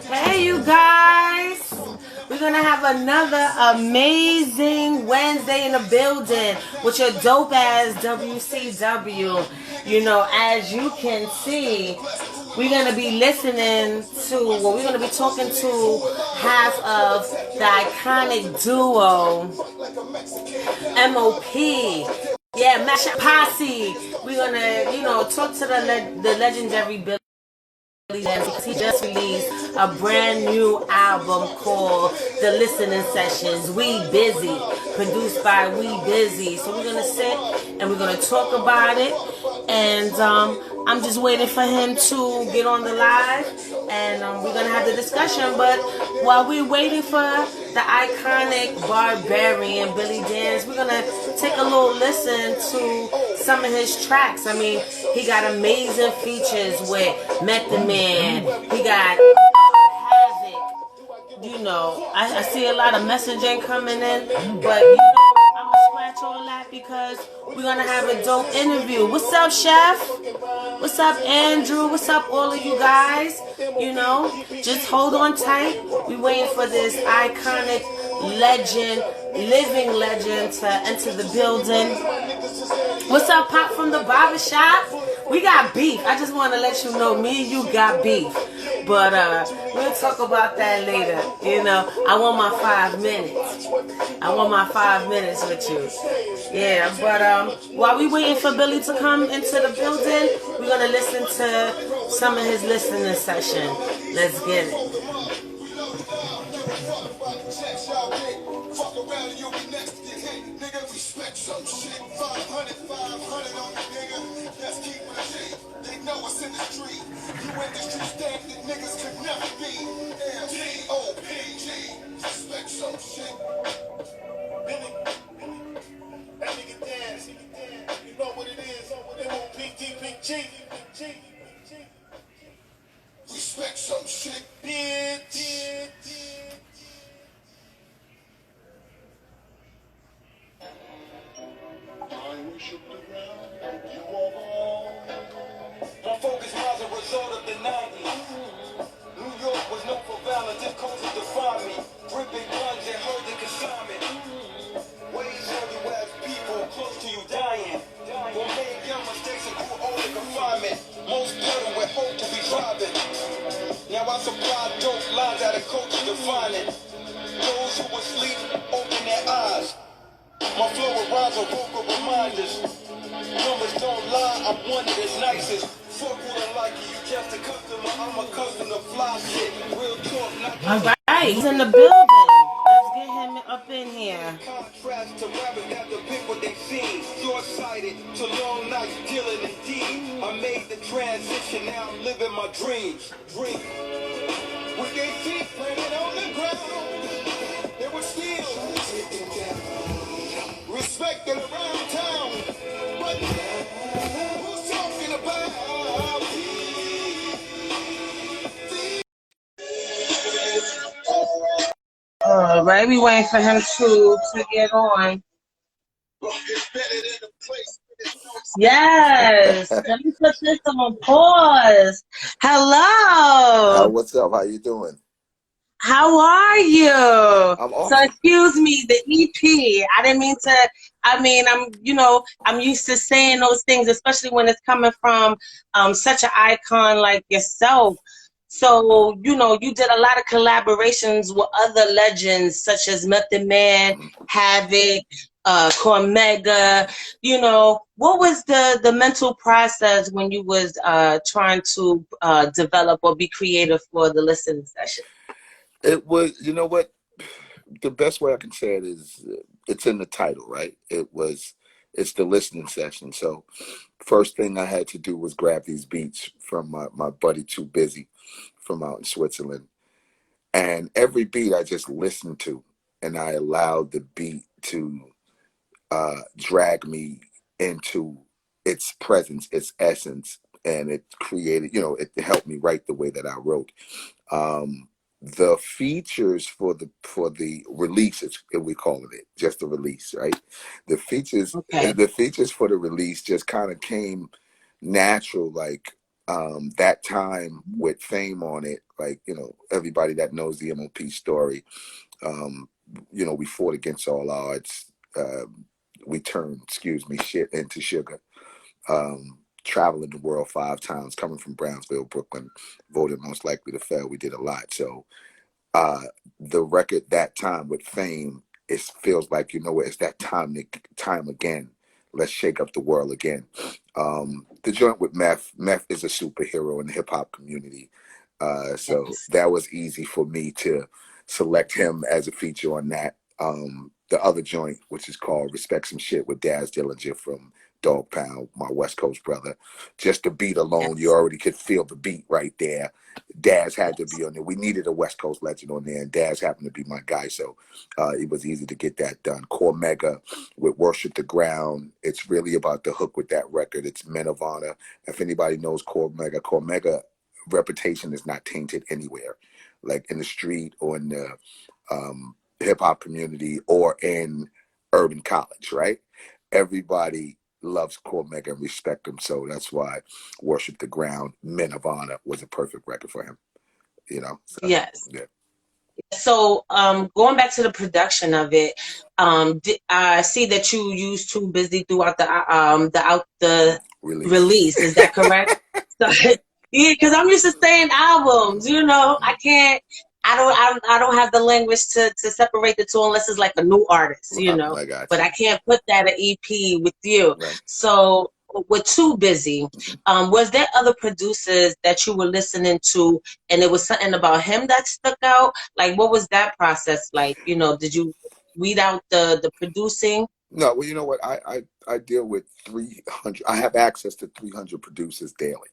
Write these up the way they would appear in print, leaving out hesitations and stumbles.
Hey, you guys. We're going to have another amazing Wednesday in the building with your dope ass WCW. You know, as you can see, we're going to be listening to, well, we're going to be talking to half of the iconic duo, M.O.P. Yeah, Mash Posse. We're going to, you know, talk to the legendary Billy. He just released a brand new album called The Listening Sessions. We Busy, produced by We Busy. So we're gonna sit and we're gonna talk about it. And I'm just waiting for him to get on the live, and we're gonna have the discussion. But while we're waiting for the iconic barbarian Billy Danze, we're gonna take a little listen to some of his tracks. I mean, he got amazing features with Method Man. He got Havoc. You know, I see a lot of messaging coming in, but you know, I'm gonna scratch all that because we're gonna have a dope interview. What's up, Chef? What's up, Andrew? What's up, all of you guys? You know, just hold on tight. We waiting for this iconic legend, living legend to enter the building. What's up, Pop from the barbershop? We got beef. I just want to let you know, me and you got beef. But we'll talk about that later. You know, I want my 5 minutes. I want my 5 minutes with you. Yeah, but while we waiting for Billy to come into the building, we're going to listen to some of his listening session. Let's get it. Respect some shit. 500 on you, nigga. Let's keep it G. They know us in the street. You industry standard niggas could never be. M.O.P. Respect some shit. Billy. That nigga Danze. You know what it is. M.O.P. Respect some shit, bitch. My focus was a result of the 90s. New York was known for violence, this culture defined me. Ripping guns and heard the consignment. Ways everywhere as people close to you dying. Who made young mistakes and grew old in confinement. Most better with hope to be driving. Now I supply dope lines out of culture defining. Those who were asleep, open their eyes. My flow of rhymes are vocal reminders. Numbers don't lie, I'm one of the nicest. Fuck who don't like you, just a customer. I'm accustomed to fly shit. Real talk, not alright, he's in the building. Let's get him up in here. Contrast to rappers that depict what they seen. Short-sighted to long nights, dealing indeed. I made the transition, now I'm living my dreams. With their feet planted on the ground, they were still respected around town, but who's talking about? All right, we waiting for him to get on. Yes, let me put this on pause. Hello. What's up? How you doing? How are you? I'm awesome. So excuse me, the EP. I didn't mean to. I mean, I'm used to saying those things, especially when it's coming from such an icon like yourself. So, you know, you did a lot of collaborations with other legends such as Method Man, Havoc, Cormega. You know, what was the mental process when you was trying to develop or be creative for the listening session? It was, you know what, the best way I can say it is it's in the title, right? It's the listening session. So first thing I had to do was grab these beats from my buddy Too Busy from out in Switzerland. And every beat I just listened to, and I allowed the beat to drag me into its presence, its essence, and it created, you know, it helped me write the way that I wrote. The features for the release, we call it just the release, right? The features, Okay. the features for the release just kind of came natural. Like That time with Fame on it, like, you know, everybody that knows the M.O.P story, um, you know, we fought against all odds. We turned, excuse me, shit into sugar. Traveling the world 5 times, coming from Brownsville, Brooklyn, voted most likely to fail. We did a lot. So uh, the record that time with Fame, it feels like, you know what, it's that time again. Let's shake up the world again. The joint with Meth is a superhero in the hip hop community. So Yes. that was easy for me to select him as a feature on that. The other joint, which is called Respect Some Shit with Daz Dillinger from Dog Pound, my West Coast brother. Just the beat alone, you Yes. already could feel the beat right there. Daz had to Yes. be on there. We needed a West Coast legend on there, and Daz happened to be my guy, so it was easy to get that done. Cormega with Worship the Ground. It's really about the hook with that record. It's Men of Honor. If anybody knows Cormega, Cormega reputation is not tainted anywhere, like in the street or in the hip hop community or in urban college, right? Everybody loves Cormega and respect him, so that's why Worship the Ground, Men of Honor was a perfect record for him, you know? So, Yes. yeah, So, going back to the production of it, I see that you used Too Busy throughout the release. release. Is that correct? So, yeah, because I'm used to saying albums. You know, I can't. I don't have the language to separate the two unless it's like a new artist. You know, I got but you. I can't put that an EP with you. Right. So. With Too Busy, Mhm. was there other producers that you were listening to, and it was something about him that stuck out? Like, what was that process like? You know, did you weed out the producing? No, well, you know what? I deal with 300. I have access to 300 producers daily.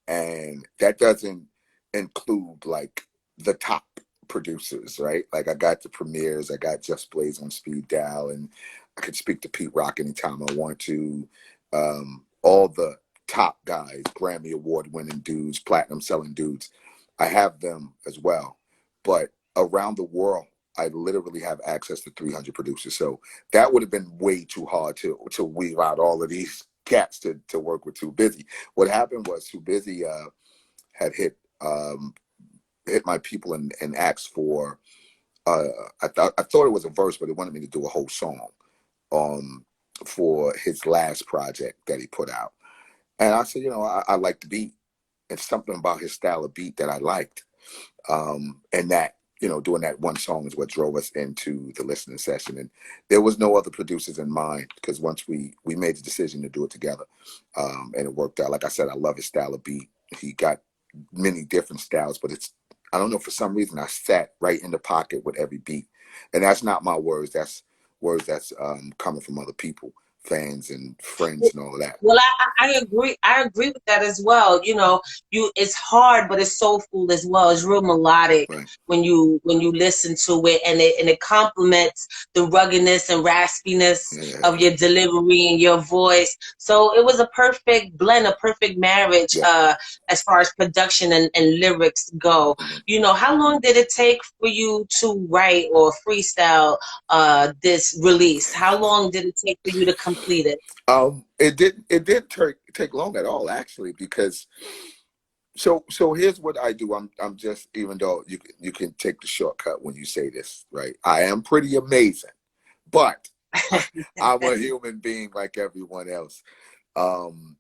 And that doesn't include like the top producers, right? Like I got the premieres, I got Just Blaze on speed dial, and I could speak to Pete Rock anytime I want to. All the top guys, Grammy award winning dudes, platinum selling dudes, I have them as well. But around the world, I literally have access to 300 producers. So that would have been way too hard to weave out all of these cats to work with Too Busy. What happened was Too Busy had hit my people and asked for uh, I thought it was a verse, but they wanted me to do a whole song um for his last project that he put out. And I said, you know, I like the beat. It's something about his style of beat that I liked. And that, you know, doing that one song is what drove us into the listening session. And there was no other producers in mind because once we made the decision to do it together, and it worked out. Like I said, I love his style of beat. He got many different styles, but it's, I don't know, for some reason I sat right in the pocket with every beat. And that's not my words. That's words that's coming from other people, fans and friends and all of that. Well, I agree. I agree with that as well. You know, it's hard, but it's soulful as well. It's real melodic Right. when you listen to it, and it complements the ruggedness and raspiness Yeah. of your delivery and your voice. So it was a perfect blend, a perfect marriage, Yeah. as far as production and lyrics go. Mhm. You know, how long did it take for you to write or freestyle this release? How long did it take for you to complete it? It did take long at all actually because so here's what I do. I'm just, even though you can take the shortcut when you say this, right? I am pretty amazing, but I'm a human being like everyone else. Um,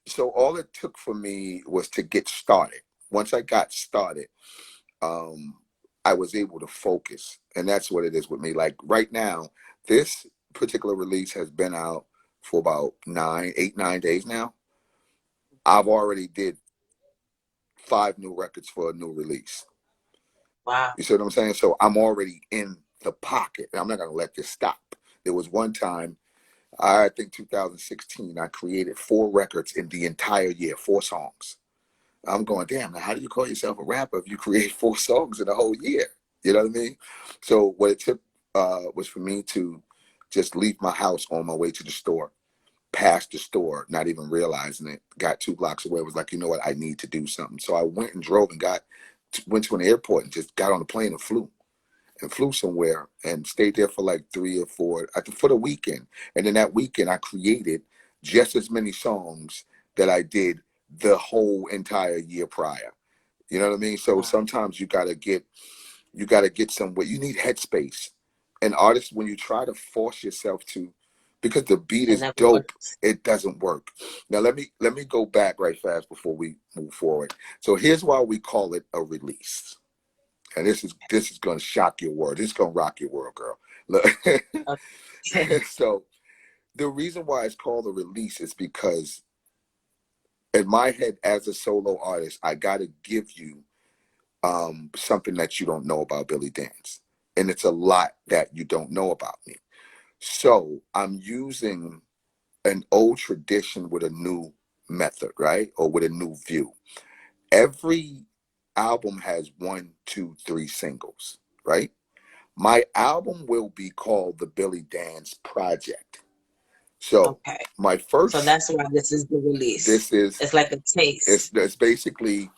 so all it took for me was to get started. Once I got started, um, I was able to focus, and that's what it is with me. Like right now, this particular release has been out for about 9 days now. I've already did 5 new records for a new release. Wow. You see what I'm saying? So I'm already in the pocket, and I'm not gonna let this stop. There was one time, I think 2016, I created 4 records in the entire year, 4 songs. I'm going, damn, now how do you call yourself a rapper if you create 4 songs in a whole year? You know what I mean? So what it took was for me to just leave my house on my way to the store, past the store, not even realizing it, got 2 blocks away, was like, you know what, I need to do something. So I went and drove and went to an airport and just got on a plane and flew somewhere and stayed there for like 3 or 4, I think, for the weekend. And then that weekend I created just as many songs that I did the whole entire year prior. You know what I mean? So sometimes you gotta get somewhere. You need headspace. And artists, when you try to force yourself to, because the beat It is never dope, works. it doesn't work. Now let me go back right fast before we move forward. So here's why we call it a release. And this is gonna shock your world. This is gonna rock your world, girl. Look. Okay. So the reason why it's called a release is because in my head as a solo artist, I gotta give you something that you don't know about Billy Dance. And it's a lot that you don't know about me. So I'm using an old tradition with a new method, right? Or with a new view. Every album has 1, 2, 3 singles, right? My album will be called the Billy Dance Project. So Okay. my So first, that's why this is the release. this is, It's like a taste. it's basically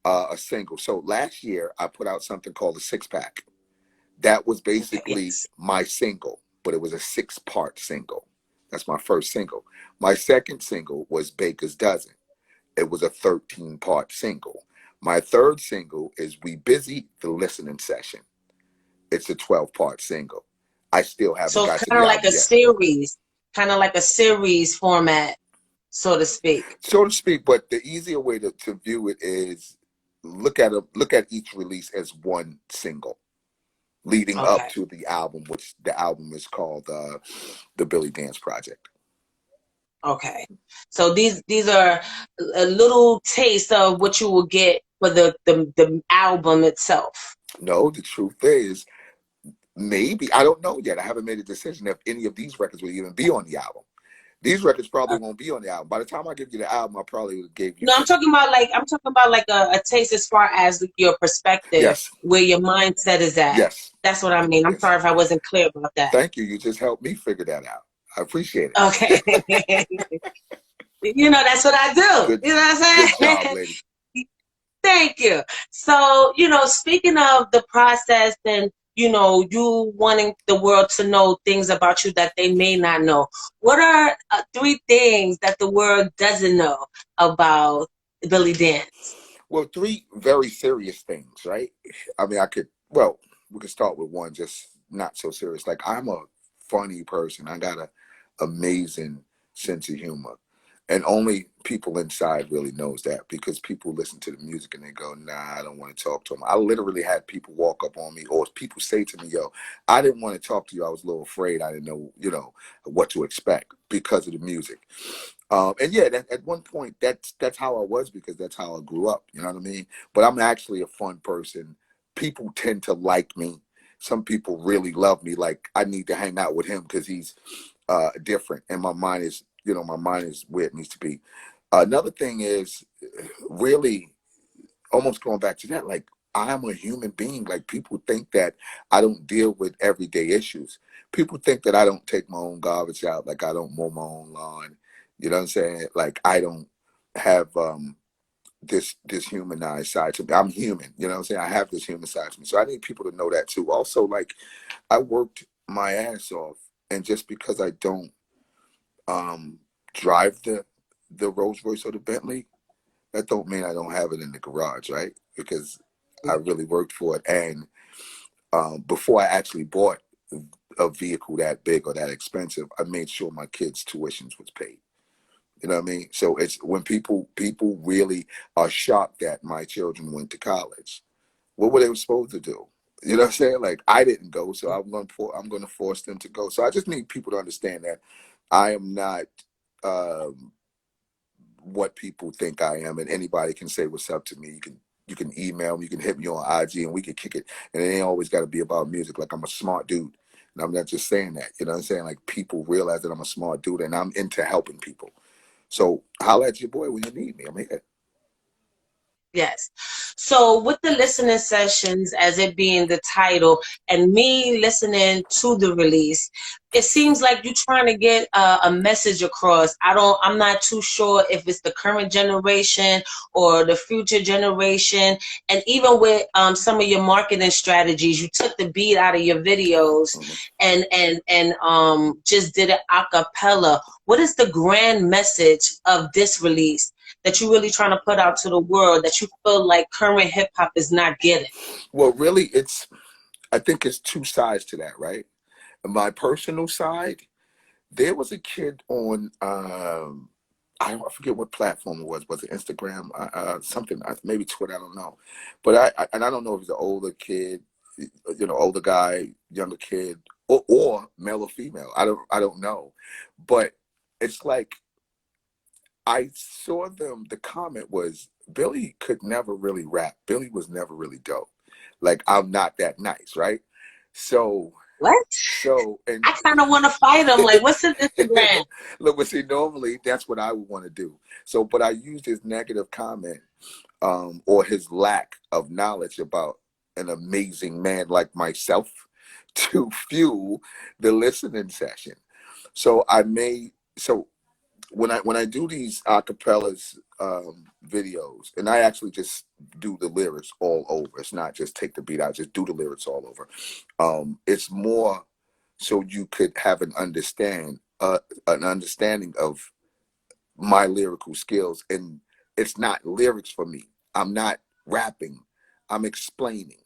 a single. So last year I put out something called a 6 pack. That was Okay. basically Yes. my single, but it was a 6 part single. That's my first single. My second single was Baker's Dozen. It was a 13 part single. My third single is We Busy, the listening session. It's a 12 part single. I still haven't So got to kind the of like album a yet, series, kind of like a series format, so to speak. so to speak. But the easier way to view it is look at each release as one single leading up Okay. to the album, which the album is called the Billy Dance Project. Okay. So these are a little taste of what you will get for the album itself. No, the truth is, maybe I don't know yet. I haven't made a decision if any of these records will even be on the album. These records probably won't be on the album. By the time I give you the album, I probably would have gave you No, I'm talking about like a taste as far as your perspective, yes, where your mindset is at. yes, That's what I mean. I'm yes. sorry if I wasn't clear about that. Thank you. You just helped me figure that out. I appreciate Okay. it. That's what I do. Good, You know what I'm good job, saying? lady. Thank you. So, speaking of the process and, you wanting the world to know things about you that they may not know, what are 3 things that the world doesn't know about Billy Dance? Well, 3 very serious things, right? I mean, well, we could start with one just not so serious. Like, I'm a funny person. I got a amazing sense of humor. And only people inside really knows that because people listen to the music and they go, nah, I don't want to talk to them. I literally had people walk up on me or people say to me, yo, I didn't want to talk to you. I was a little afraid. I didn't know, what to expect because of the music. And yeah, at one point, that's how I was because that's how I grew up. You know what I mean? But I'm actually a fun person. People tend to like me. Some people really love me. Like I need to hang out with him because he's different, and my mind is where it needs to be. Another thing is really almost going back to that. Like I am a human being. Like people think that I don't deal with everyday issues. People think that I don't take my own garbage out. Like I don't mow my own lawn. You know what I'm saying? Like I don't have this humanized side to me. I'm human. You know what I'm saying? I have this human side to me. So I need people to know that too. Also, like I worked my ass off, and just because I don't um, drive the Rolls Royce or the Bentley, that don't mean I don't have it in the garage, right? Because I really worked for it, and before I actually bought a vehicle that big or that expensive, I made sure my kids' tuitions was paid. You know what I mean? So it's when people really are shocked that my children went to college. What were they supposed to do? You know what I'm saying? Like I didn't go, so I'm going to force them to go. So I just need people to understand that I am not um, what people think I am, and anybody can say what's up to me. You can email me, you can hit me on IG, and we can kick it. And it ain't always got to be about music. Like I'm a smart dude, and I'm not just saying that. You know what I'm saying? Like people realize that I'm a smart dude, and I'm into helping people. So holla at your boy when you need me. I'm here. Yes. So with the listening sessions, as it being the title, and me listening to the release, it seems like you're trying to get a message across. I'm not too sure if it's the current generation or the future generation. And even with some of your marketing strategies, you took the beat out of your videos Mhm. and just did it a cappella. What is the grand message of this release that you're really trying to put out to the world that you feel like current hip hop is not getting? Well, really, I think it's two sides to that, right? My personal side, there was a kid on, I forget what platform it was. Was it Instagram? Something, maybe Twitter, I don't know. But and I don't know if he's an older kid, older guy, younger kid, or male or female. I don't know. But it's like, I saw them, the comment was, Billy could never really rap. Billy was never really dope. Like, I'm not that nice, right? So, What? and I kind of want to fight him. Like, what's his Instagram? look, but see, normally that's what I would want to do. So, but I used his negative comment, or his lack of knowledge about an amazing man like myself to fuel the listening session. So so when I do these acapellas videos, and I actually just do the lyrics all over. It's not just take the beat out, just do the lyrics all over. It's more so you could have an understanding of my lyrical skills, and it's not lyrics for me. I'm not rapping. I'm explaining.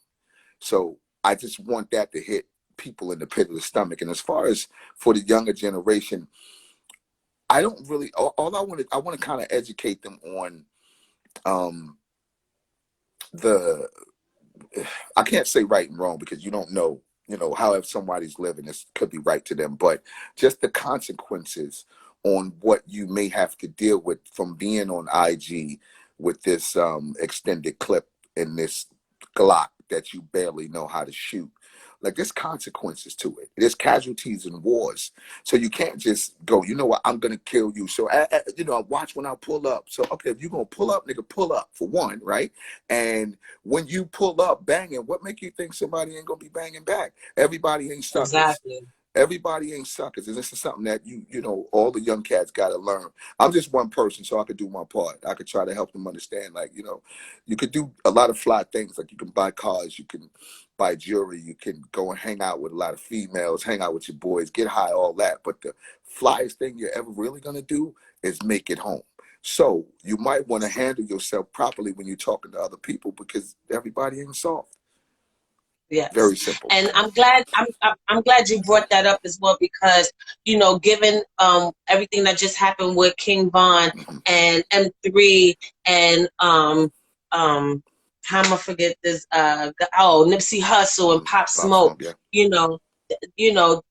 So I just want that to hit people in the pit of the stomach. And as far as for the younger generation, I don't really. All I want to kind of educate them on um, the. I can't say right and wrong because you don't know. However somebody's living, this could be right to them, but just the consequences on what you may have to deal with from being on IG with this extended clip in this Glock that you barely know how to shoot. Like, there's consequences to it. There's casualties in wars. So you can't just go, you know what, I'm going to kill you. So, watch when I pull up. So, okay, if you're going to pull up, nigga, pull up for one, right? And when you pull up banging, what make you think somebody ain't going to be banging back? Everybody ain't suckers. Exactly. Everybody ain't suckers, and this is something that all the young cats got to learn. I'm just one person, so I could do my part. I could try to help them understand, like, you could do a lot of fly things, like you can buy cars, you can buy jewelry, you can go and hang out with a lot of females, hang out with your boys, get high, all that. But the flyest thing you're ever really gonna do is make it home. So you might want to handle yourself properly when you're talking to other people, because everybody ain't soft. Yes, Very simple. and I'm glad you brought that up as well because given everything that just happened with King Von Mhm. and M3 and how am I forget this Nipsey Hussle and Pop Pop Smoke, Smoke, yeah. you know you know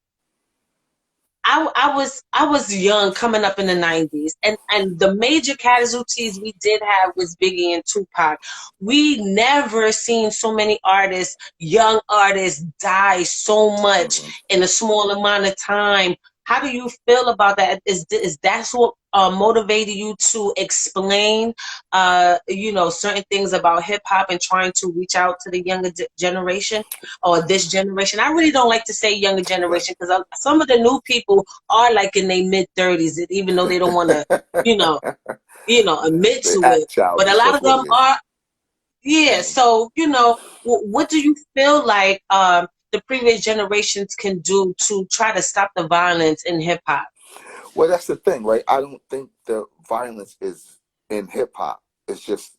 I was young coming up in the 90s, and the major casualties we did have was Biggie and Tupac. We never seen so many artists, young artists, die so much Mhm. in a small amount of time. How do you feel about that? Is that what motivated you to explain certain things about hip hop and trying to reach out to the younger generation or this generation? I really don't like to say younger Right. generation because some of the new people are like in their mid 30s, even though they don't want to, you know, admit They to it. act But a childish. lot That's of what them it is. are, yeah. Mhm. So what do you feel like the previous generations can do to try to stop the violence in hip hop? Well, that's the thing, right? I don't think the violence is in hip hop. It's just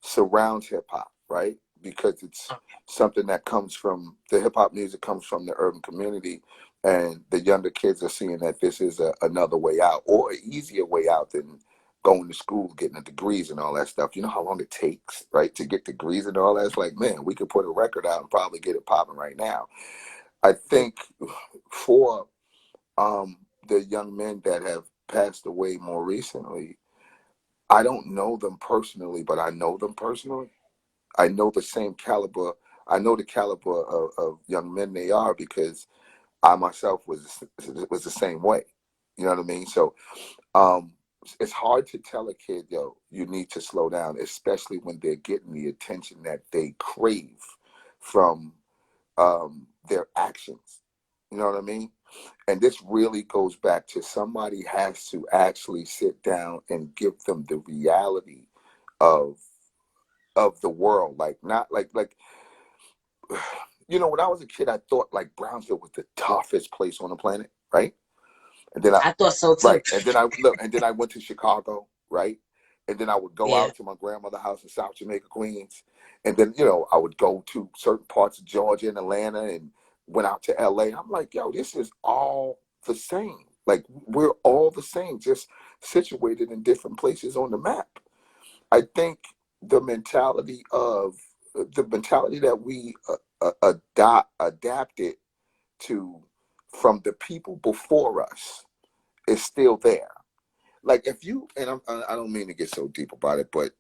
surrounds hip hop, right? Because it's something that comes from the hip hop music comes from the urban community, and the younger kids are seeing that this is another way out, or an easier way out than going to school, getting the degrees and all that stuff. You know how long it takes, right, to get degrees and all that? It's like, man, we could put a record out and probably get it popping right now. I think for um, the young men that have passed away more recently, I don't know them personally, but I know them personally. I know the same caliber. I know the caliber of young men they are because I myself was the same way. You know what I mean? So, um, it's hard to tell a kid, yo, you need to slow down, especially when they're getting the attention that they crave from their actions. You know what I mean? And this really goes back to somebody has to actually sit down and give them the reality of the world. Like not like you know, when I was a kid, I thought like Brownsville was the toughest place on the planet, right? And then I thought so too. right, and then I look, and then I went to Chicago, right? And then I would go Yeah. out to my grandmother's house in South Jamaica, Queens, and then you know I would go to certain parts of Georgia and Atlanta, and went out to LA. I'm like, yo, this is all the same. Like we're all the same, just situated in different places on the map. I think the mentality of the mentality that we adapted to from the people before us is still there. Like if you and I don't mean to get so deep about it, but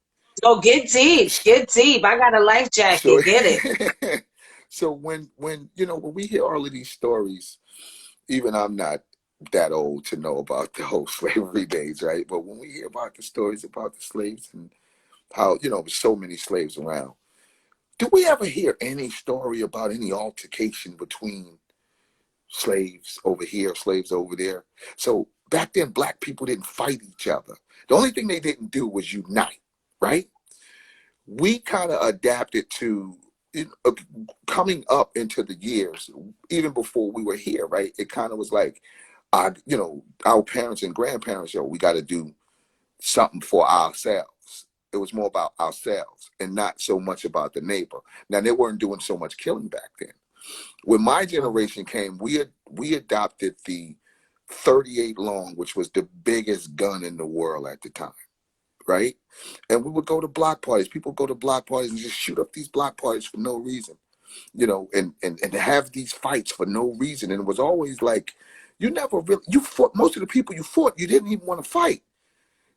Oh, get deep, get deep. I got a life so jacket. Get it. so when you know when we hear all of these stories, even I'm not that old to know about the whole slavery days, right? But when we hear about the stories about the slaves and how you know so many slaves around, do we ever hear any story about any altercation between slaves over here, slaves over there? So back then, black people didn't fight each other. The only thing they didn't do was unite, right? We kind of adapted to coming up into the years, even before we were here, right? It kind of was like, you know, our parents and grandparents, yo, we got to do something for ourselves. It was more about ourselves and not so much about the neighbor. Now, they weren't doing so much killing back then. When my generation came, we adopted the 38 long, which was the biggest gun in the world at the time, right? And we would go to block parties. People go to block parties and just shoot up these block parties for no reason, you know, and have these fights for no reason. And it was always like, you never really, you fought, most of the people you fought, you didn't even want to fight.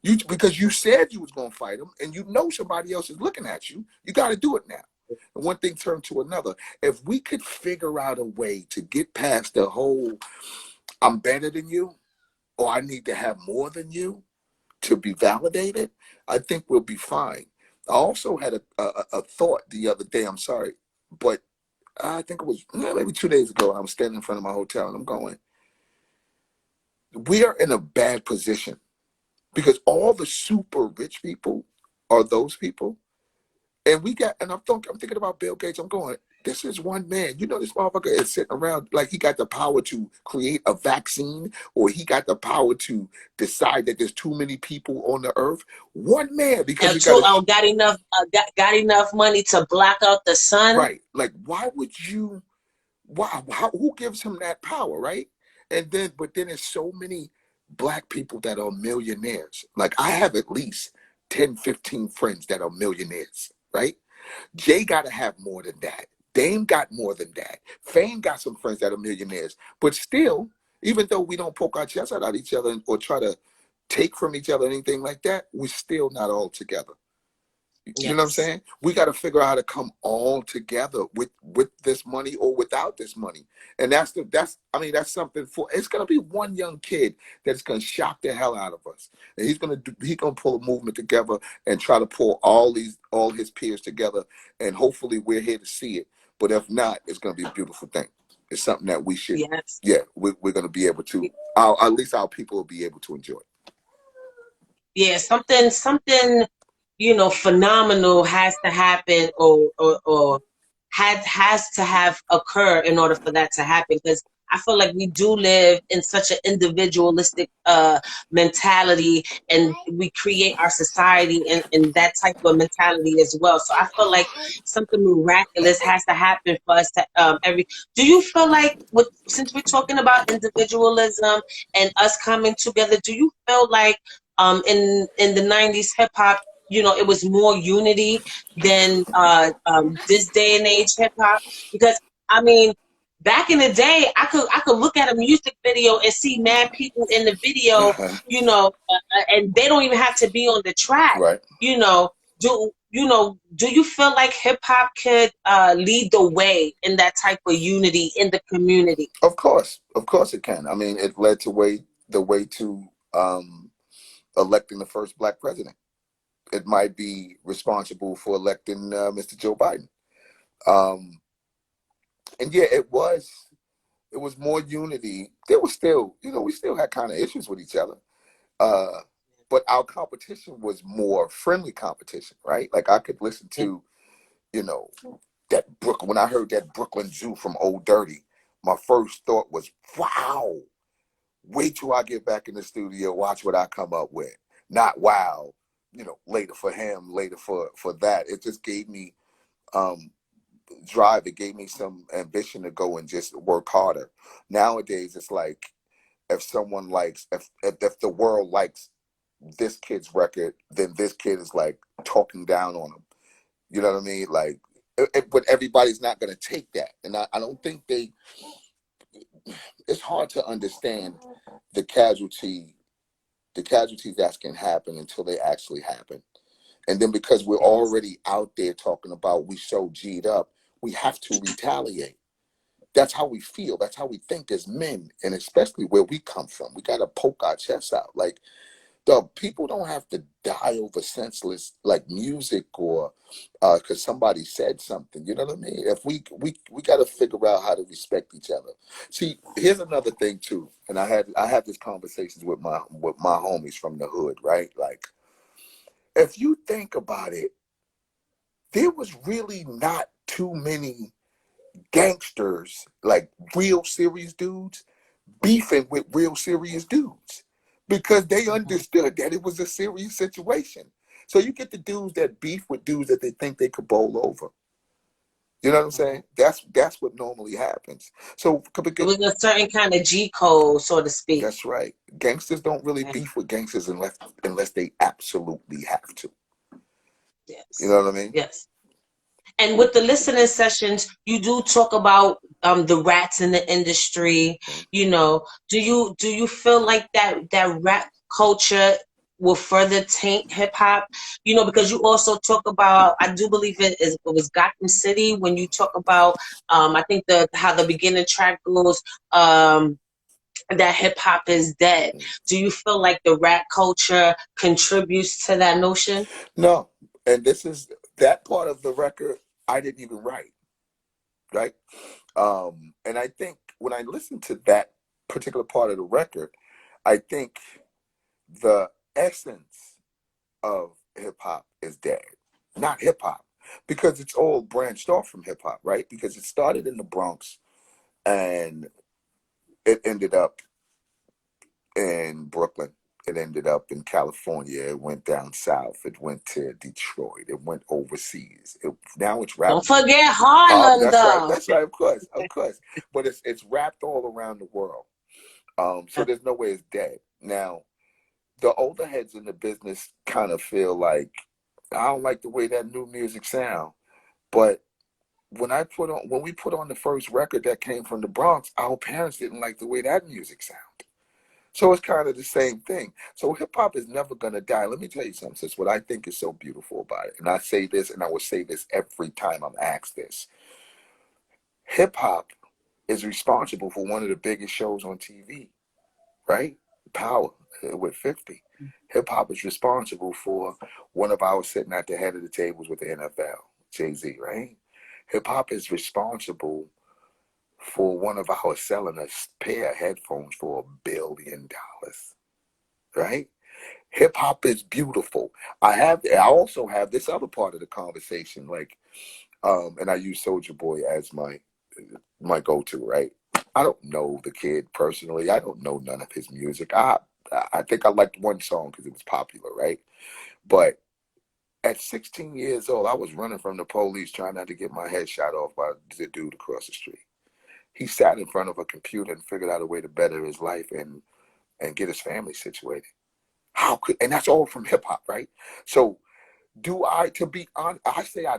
You because you said you was gonna fight them, and you know somebody else is looking at you. You got to do it now. And one thing turned to another. If we could figure out a way to get past the whole "I'm better than you" or "I need to have more than you" to be validated, I think we'll be fine. I also had a thought the other day. I'm sorry, but I think it was maybe 2 days ago. I was standing in front of my hotel, and I'm going, "We are in a bad position." Because all the super rich people are those people. And I'm thinking about Bill Gates. I'm going, this is one man. You know, this motherfucker is sitting around like he got the power to create a vaccine or he got the power to decide that there's too many people on the earth. One man, because he got Got enough money to block out the sun. right. Like, why would you, who gives him that power, right? But then there's so many black people that are millionaires. Like I have at least 10, 15 friends that are millionaires, right? Jay got to have more than that. Dame got more than that. Fame got some friends that are millionaires. But still, even though we don't poke our chests out at each other or try to take from each other or anything like that, we're still not all together. You know what I'm Yes. saying? We got to figure out how to come all together with this money or without this money. And that's something for, it's going to be one young kid that's going to shock the hell out of us. And he's going to pull a movement together and try to pull all his peers together. And hopefully we're here to see it. But if not, it's going to be a beautiful thing. It's something that we should, Yes. yeah, we're going to be able to, at least our people will be able to enjoy. Yeah, something, phenomenal has to happen or has to have occur in order for that to happen. Because I feel like we do live in such an individualistic mentality, and we create our society in that type of mentality as well. So I feel like something miraculous has to happen for us to do you feel like since we're talking about individualism and us coming together, do you feel like in the 90s hip hop, it was more unity than this day and age hip hop? Because I mean, back in the day, I could look at a music video and see mad people in the video, and they don't even have to be on the track. Right. Do you feel like hip hop could lead the way in that type of unity in the community? Of course it can. I mean, it led the way to electing the first black president. It might be responsible for electing Mr. Joe Biden. Um, and yeah, it was more unity. There was still, we still had kind of issues with each other. Uh, but our competition was more friendly competition, right? Like I could listen to, you know, that Brooklyn. When I heard that Brooklyn Zoo from Old Dirty, my first thought was, wow, wait till I get back in the studio, watch what I come up with. Not wow, later for him, later for that. It just gave me drive. It gave me some ambition to go and just work harder. Nowadays, it's like if the world likes this kid's record, then this kid is like talking down on him. You know what I mean? Like, but everybody's not going to take that, and I don't think it's hard to understand the casualties that can happen until they actually happen. And then because we're already out there talking about we so G'd up, we have to retaliate. That's how we feel. That's how we think as men, and especially where we come from. We got to poke our chests out. Like, the people don't have to die over senseless like music or because somebody said something. You know what I mean? If we got to figure out how to respect each other. See, here's another thing too, and I had these conversations with my homies from the hood, right? Like, if you think about it, there was really not too many gangsters, like real serious dudes, beefing with real serious dudes because they understood that it was a serious situation. So you get the dudes that beef with dudes that they think they could bowl over. You know what I'm saying? That's what normally happens. So It was a certain kind of G code, so to speak. that's right. Gangsters don't really beef with gangsters unless they absolutely have to. Yes. You know what I mean? Yes. And with the listening sessions, you do talk about the rats in the industry. Do you feel like that rat culture will further taint hip hop? Because you also talk about, I do believe it was Gotham City when you talk about I think how the beginning track goes, that hip hop is dead. Do you feel like the rap culture contributes to that notion? No. And this is that part of the record I didn't even write. Right? And I think when I listen to that particular part of the record, I think the essence of hip hop is dead. Not hip hop, because it's all branched off from hip hop, right? Because it started in the Bronx and it ended up in Brooklyn. It ended up in California. It went down south. It went to Detroit. It went overseas. Now it's Don't wrapped. forget Harlem, That's right. though. That's right. Of course. Of course. But it's wrapped all around the world. So there's no way it's dead. Now, the older heads in the business kind of feel like, I don't like the way that new music sound. But when we put on the first record that came from the Bronx, our parents didn't like the way that music sounded. So it's kind of the same thing. So hip hop is never gonna die. Let me tell you something, sis. What I think is so beautiful about it, and I say this, and I will say this every time I'm asked this. Hip hop is responsible for one of the biggest shows on TV, right? Power with 50. Hip hop is responsible for one of our sitting at the head of the tables with the NFL, Jay-Z, right? Hip hop is responsible for one of our selling a pair of headphones for $1 billion, right? Hip hop is beautiful. I also have this other part of the conversation, like, and I use Soulja Boy as my go-to, right? I don't know the kid personally. I don't know none of his music. I think I liked one song because it was popular, right? But at 16 years old, I was running from the police trying not to get my head shot off by the dude across the street. He sat in front of a computer and figured out a way to better his life and get his family situated. And that's all from hip hop, right? So to be honest, I say I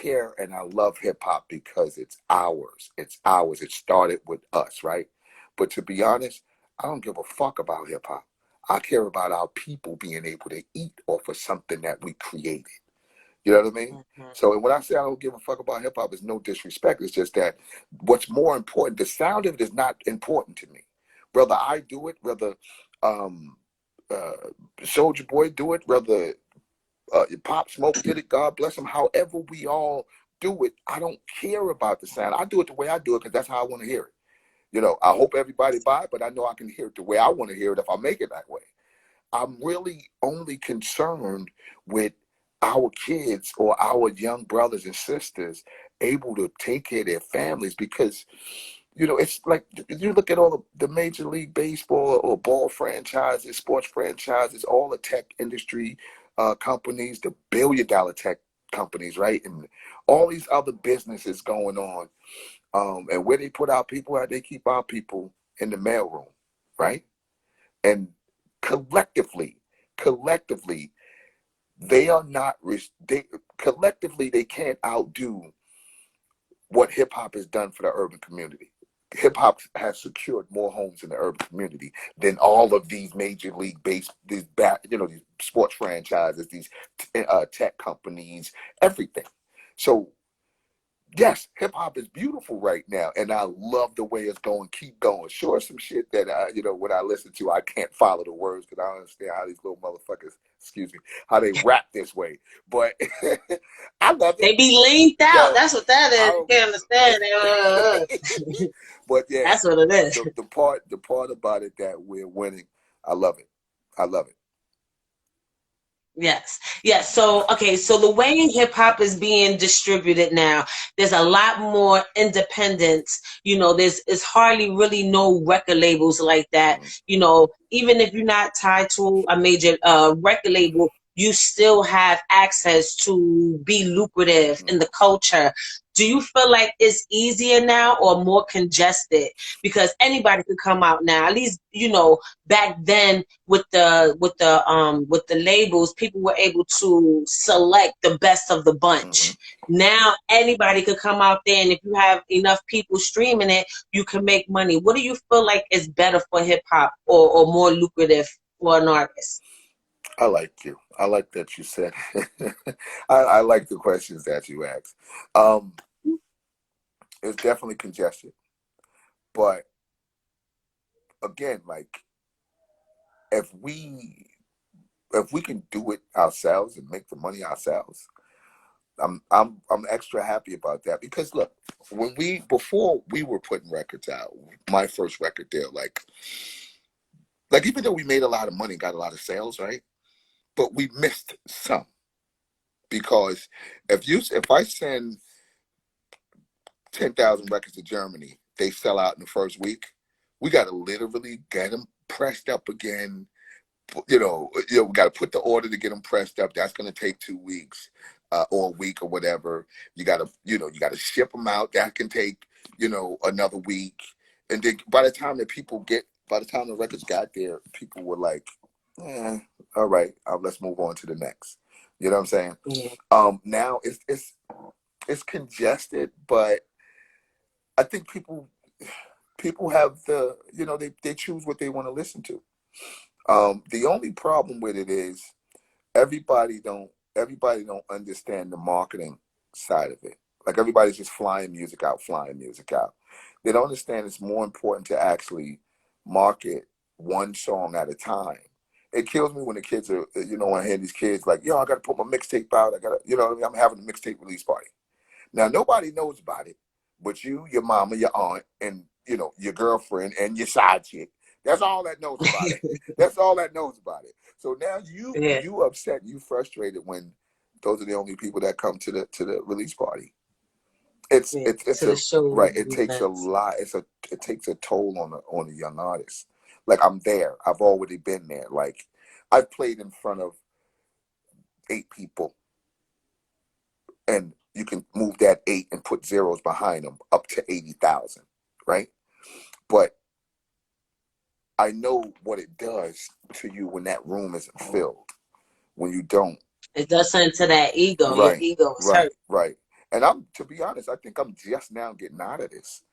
care and I love hip hop because it's ours. It's ours. It started with us, right? But to be honest, I don't give a fuck about hip hop. I care about our people being able to eat off of something that we created. You know what I mean? So when I say I don't give a fuck about hip hop, it's no disrespect. It's just that what's more important, the sound of it is not important to me. Whether I do it, whether Soldier Boy do it, whether Pop Smoke did it, God bless him. However we all do it, I don't care about the sound. I do it the way I do it because that's how I want to hear it. You know, I hope everybody buy it, but I know I can hear it the way I want to hear it if I make it that way. I'm really only concerned with our kids or our young brothers and sisters able to take care of their families because, you know, it's like you look at all the Major League Baseball or ball franchises, sports franchises, all the tech industry companies, the billion-dollar tech companies, right? And all these other businesses going on. And where they put our people at, they keep our people in the mailroom, right? And collectively, collectively, they are not, they collectively, they can't outdo what hip hop has done for the urban community. Hip hop has secured more homes in the urban community than all of these major league base, these these sports franchises, these tech companies, everything. So yes, hip hop is beautiful right now, and I love the way it's going. Keep going. Sure, some shit that when I listen to, I can't follow the words because I don't understand how these little motherfuckers, excuse me, how they rap this way. But I love it. They be leaned out. Yo, That's what that is. You I can't understand it. but yeah, That's what it is. the part about it that we're winning, I love it. I love it. Yes. Yes. So, okay. So the way hip hop is being distributed now, there's a lot more independence. There's hardly really no record labels like that. Mhm, Even if you're not tied to a major record label, you still have access to be lucrative mhm. in the culture. Do you feel like it's easier now or more congested? Because anybody could come out now. At least, back then with the labels, people were able to select the best of the Mhm. bunch. Now anybody could come out there, and if you have enough people streaming it, you can make money. What do you feel like is better for hip hop or more lucrative for an artist? I like you. I like that you said. I like the questions that you asked. Um, it's definitely congested, but again, like if we if we can do it ourselves and make the money ourselves, I'm extra happy about that because look, when we before we were putting records out, my first record deal, like even though we made a lot of money, got a lot of sales, right? But we missed some because if I send 10,000 records to Germany, they sell out in the first week. We got to literally get them pressed up again. We got to put the order to get them pressed up. That's going to take 2 weeks or a week or whatever. You got to ship them out. That can take, another week. And then by the time the records got there, people were like, all right, let's move on to the next. You know what I'm saying? Yeah. Now it's congested, but I think people have they choose what they want to listen to. The only problem with it is everybody don't everybody don't understand the marketing side of it. Like everybody's just flying music out. They don't understand it's more important to actually market one song at a time. It kills me when the kids are, when I hear these kids like, yo, I got to put my mixtape out. I got to, what I mean? I'm having a mixtape release party. Now, nobody knows about it but you, your mama, your aunt, and your girlfriend and your side chick. That's all that knows about it. That's all that knows about it. So now Yeah. you upset, you frustrated when those are the only people that come to the release party. It's Yeah. it's it's To the a show right. It takes a events. lot. It takes a toll on a young artist. Like I'm there. I've already been there. Like I've played in front of 8 people, and you can move that 8 and put zeros behind them up to 80,000, right? But I know what it does to you when that room isn't filled, when you don't. It does something to that ego. Your Right, ego is right, hurt. right. And to be honest, I think I'm just now getting out of this.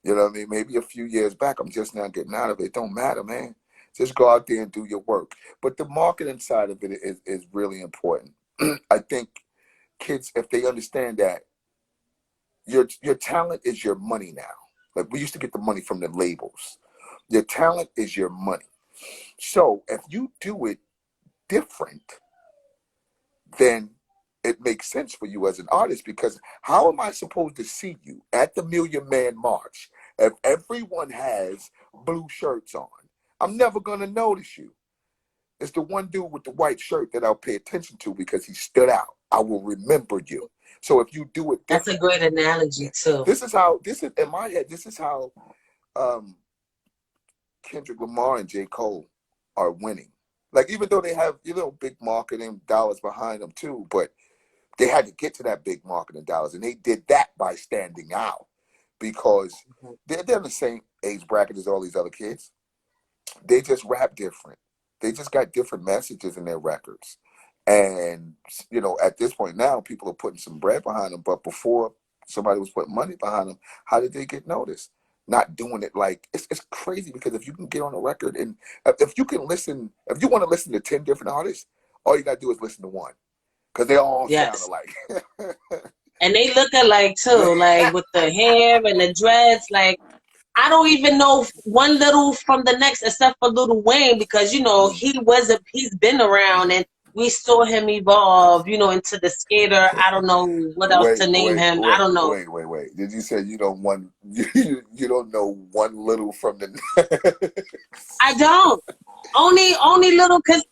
You know what I mean? Maybe a few years back, I'm just now getting out of it. It don't matter, man. Just go out there and do your work. But the marketing side of it is really important. I think kids, if they understand that your talent is your money now. Like we used to get the money from the labels. Your talent is your money. So if you do it different, then it makes sense for you as an artist, because how am I supposed to see you at the Million Man March if everyone has blue shirts on? I'm never going to notice you. It's the one dude with the white shirt that I'll pay attention to because he stood out. I will remember you. So if you do it That's a different, great analogy too. this is how, this is in my head, this is how um, Kendrick Lamar and J. Cole are winning. Like, even though they have, big marketing dollars behind them too, but they had to get to that big marketing dollars, and they did that by standing out, because they're in the same age bracket as all these other kids. They just rap different. They just got different messages in their records. And, at this point now, people are putting some bread behind them. But before, somebody was putting money behind them. How did they get noticed? Not doing it like, it's crazy, because if you can get on a record, and if you want to listen to 10 different artists, all you got to do is listen to one, because they all sound Yes. alike. And they look alike too, like with the hair and the dreads. Like, I don't even know one little from the next except for Lil Wayne, because he's been around, and we saw him evolve, into the skater. I don't know what else Wait, to name wait, him. I wait, don't know. wait, wait, wait. Did you say you don't want you don't know one little from the I don't. Only little, because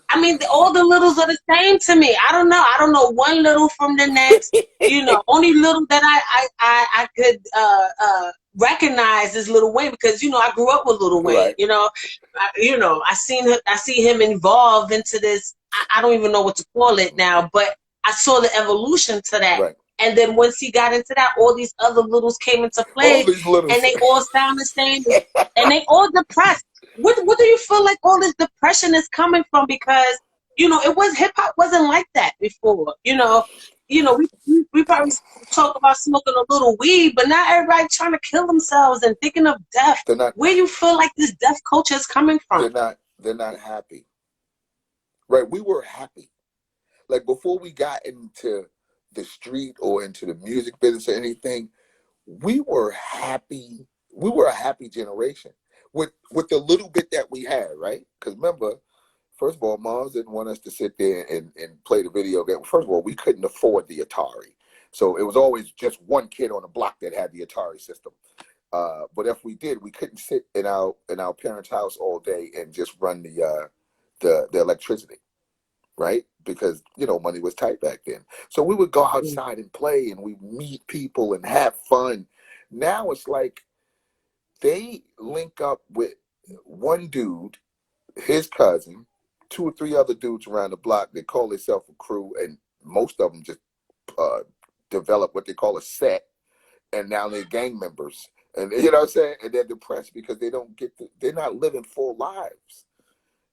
I mean, all the littles are the same to me. I don't know. I don't know one little from the next. Only little that I could recognize is Lil Wayne, because I grew up with Lil Wayne. right, I see him evolve into this. I don't even know what to call it now, but I saw the evolution to that. right. And then once he got into that, all these other littles came into All play, these littles. and they all sound the same, and they all depressed. What do you feel like all this depression is coming from? Because hip hop wasn't like that before. We probably talk about smoking a little weed, but not everybody trying to kill themselves and thinking of death. They're not. Where you feel like this death culture is coming from? They're not happy. Right. We were happy. Like, before we got into the street or into the music business or anything, we were happy. We were a happy generation with the little bit that we had, right? Because remember, first of all, moms didn't want us to sit there and play the video game. First of all, we couldn't afford the Atari. So it was always just one kid on the block that had the Atari system. But if we did, we couldn't sit in our parents' house all day and just run the electricity, right? Because money was tight back then. So we would go outside and play, and we meet people and have fun. Now it's like they link up with one dude, his cousin, two or three other dudes around the block. They call themselves a crew, and most of them just develop what they call a set, and now they're gang members. And you know what I'm saying? And they're depressed because they're not living full lives.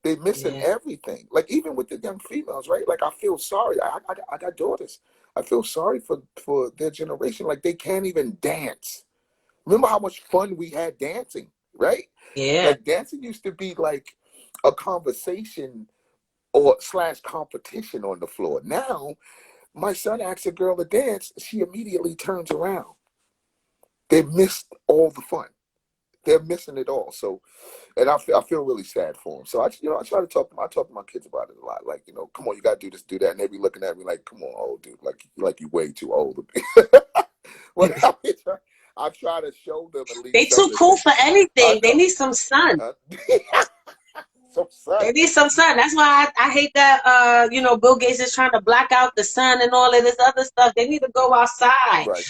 They're missing everything. Like, even with the young females, right? Like, I feel sorry. I got daughters. I feel sorry for their generation. Like, they can't even dance. Remember how much fun we had dancing, right? Yeah. Like, dancing used to be like a conversation or / competition on the floor. Now, my son asks a girl to dance, she immediately turns around. They missed all the fun. They're missing it all. So, and I feel really sad for them. So I try to I talk to my kids about it a lot. Like, come on, you gotta do this, do that, and they be looking at me like, come on, old dude, like you way too old to be. But I try to show them at least They too something. cool for anything. They know. need some sun. Some sun. They need some sun. That's why I hate that Bill Gates is trying to black out the sun and all of this other stuff. They need to go outside. Right.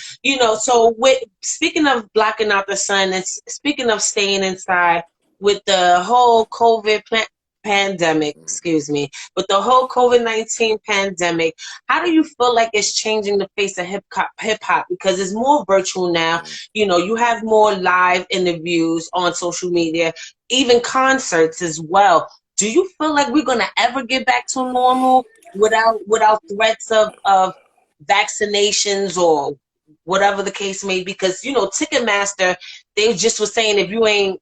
So speaking of blocking out the sun, and speaking of staying inside, with the whole pandemic, with the whole COVID-19 pandemic, how do you feel like it's changing the face of hip hop? Because it's more virtual now. You have more live interviews on social media, even concerts as well. Do you feel like we're gonna ever get back to normal without threats of vaccinations or whatever the case may be? Because Ticketmaster, they just were saying if you ain't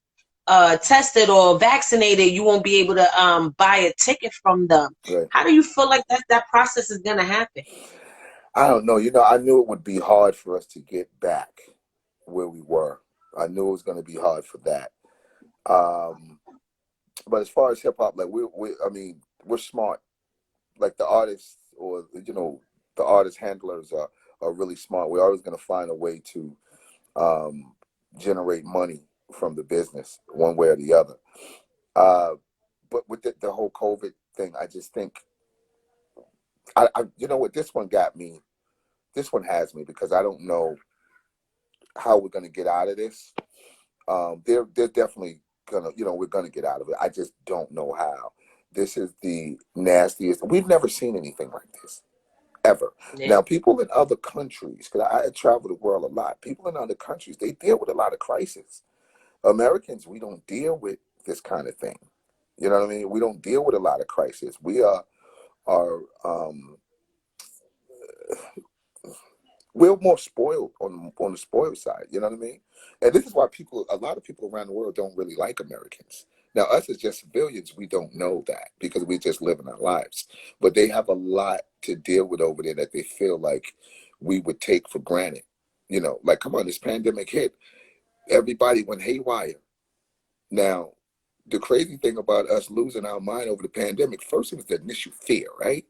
tested or vaccinated, you won't be able to buy a ticket from them. Right. How do you feel like that process is gonna happen? I don't know. I knew it would be hard for us to get back where we were. I knew it was going to be hard for that. But as far as hip hop, like I mean, we're smart. Like the artists, or the artist handlers are really smart. We're always going to find a way to um, generate money from the business, one way or the other. Uh, but with the whole COVID thing, I just think you know what, this one got me. This one has me because I don't know how we're going to get out of this. They're definitely gonna, we're gonna get out of it. I just don't know how. This is the nastiest. We've never seen anything like this ever. Yeah. Now, people in other countries, because I travel the world a lot. People in other countries, they deal with a lot of crisis. Americans, we don't deal with this kind of thing. You know what I mean? We don't deal with a lot of crisis. We are we're more spoiled on the spoiled side. You know what I mean? And this is why a lot of people around the world don't really like Americans. Now, us as just civilians, we don't know that because we just living our lives. But they have a lot to deal with over there that they feel like we would take for granted. Like, come on, this pandemic hit, everybody went haywire. Now, the crazy thing about us losing our mind over the pandemic, first it was the initial fear, right?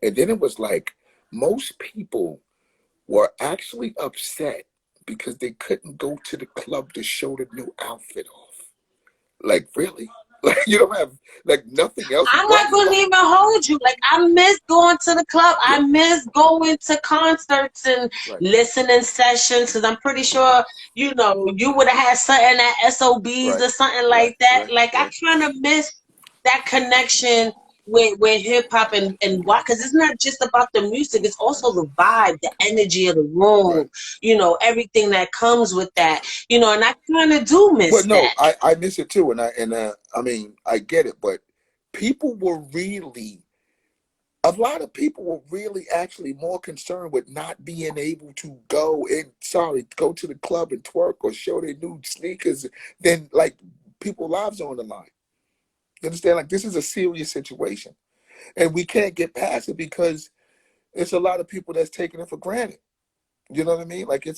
And then it was like most people were actually upset because they couldn't go to the club to show the new outfit off. Like, really? Like, you don't have, like, nothing else I'm not running. gonna even hold you. Like, I miss going to the club. I Yeah, miss going to concerts and right, listening sessions. Because I'm pretty sure, you would have had something at SOBs right, or something right, like that. right, Like, I right, kind of miss that connection with hip hop and why? Because it's not just about the music. It's also the vibe, the energy of the right. room. Everything that comes with that. And I kind of do Well, miss no, that. I miss it too, I mean, I get it, but people were really a lot of people were really actually more concerned with not being able to go to the club and twerk or show their new sneakers than like people's lives on the line. You understand? Like, this is a serious situation, and we can't get past it because it's a lot of people that's taking it for granted. You know what I mean? Like, they're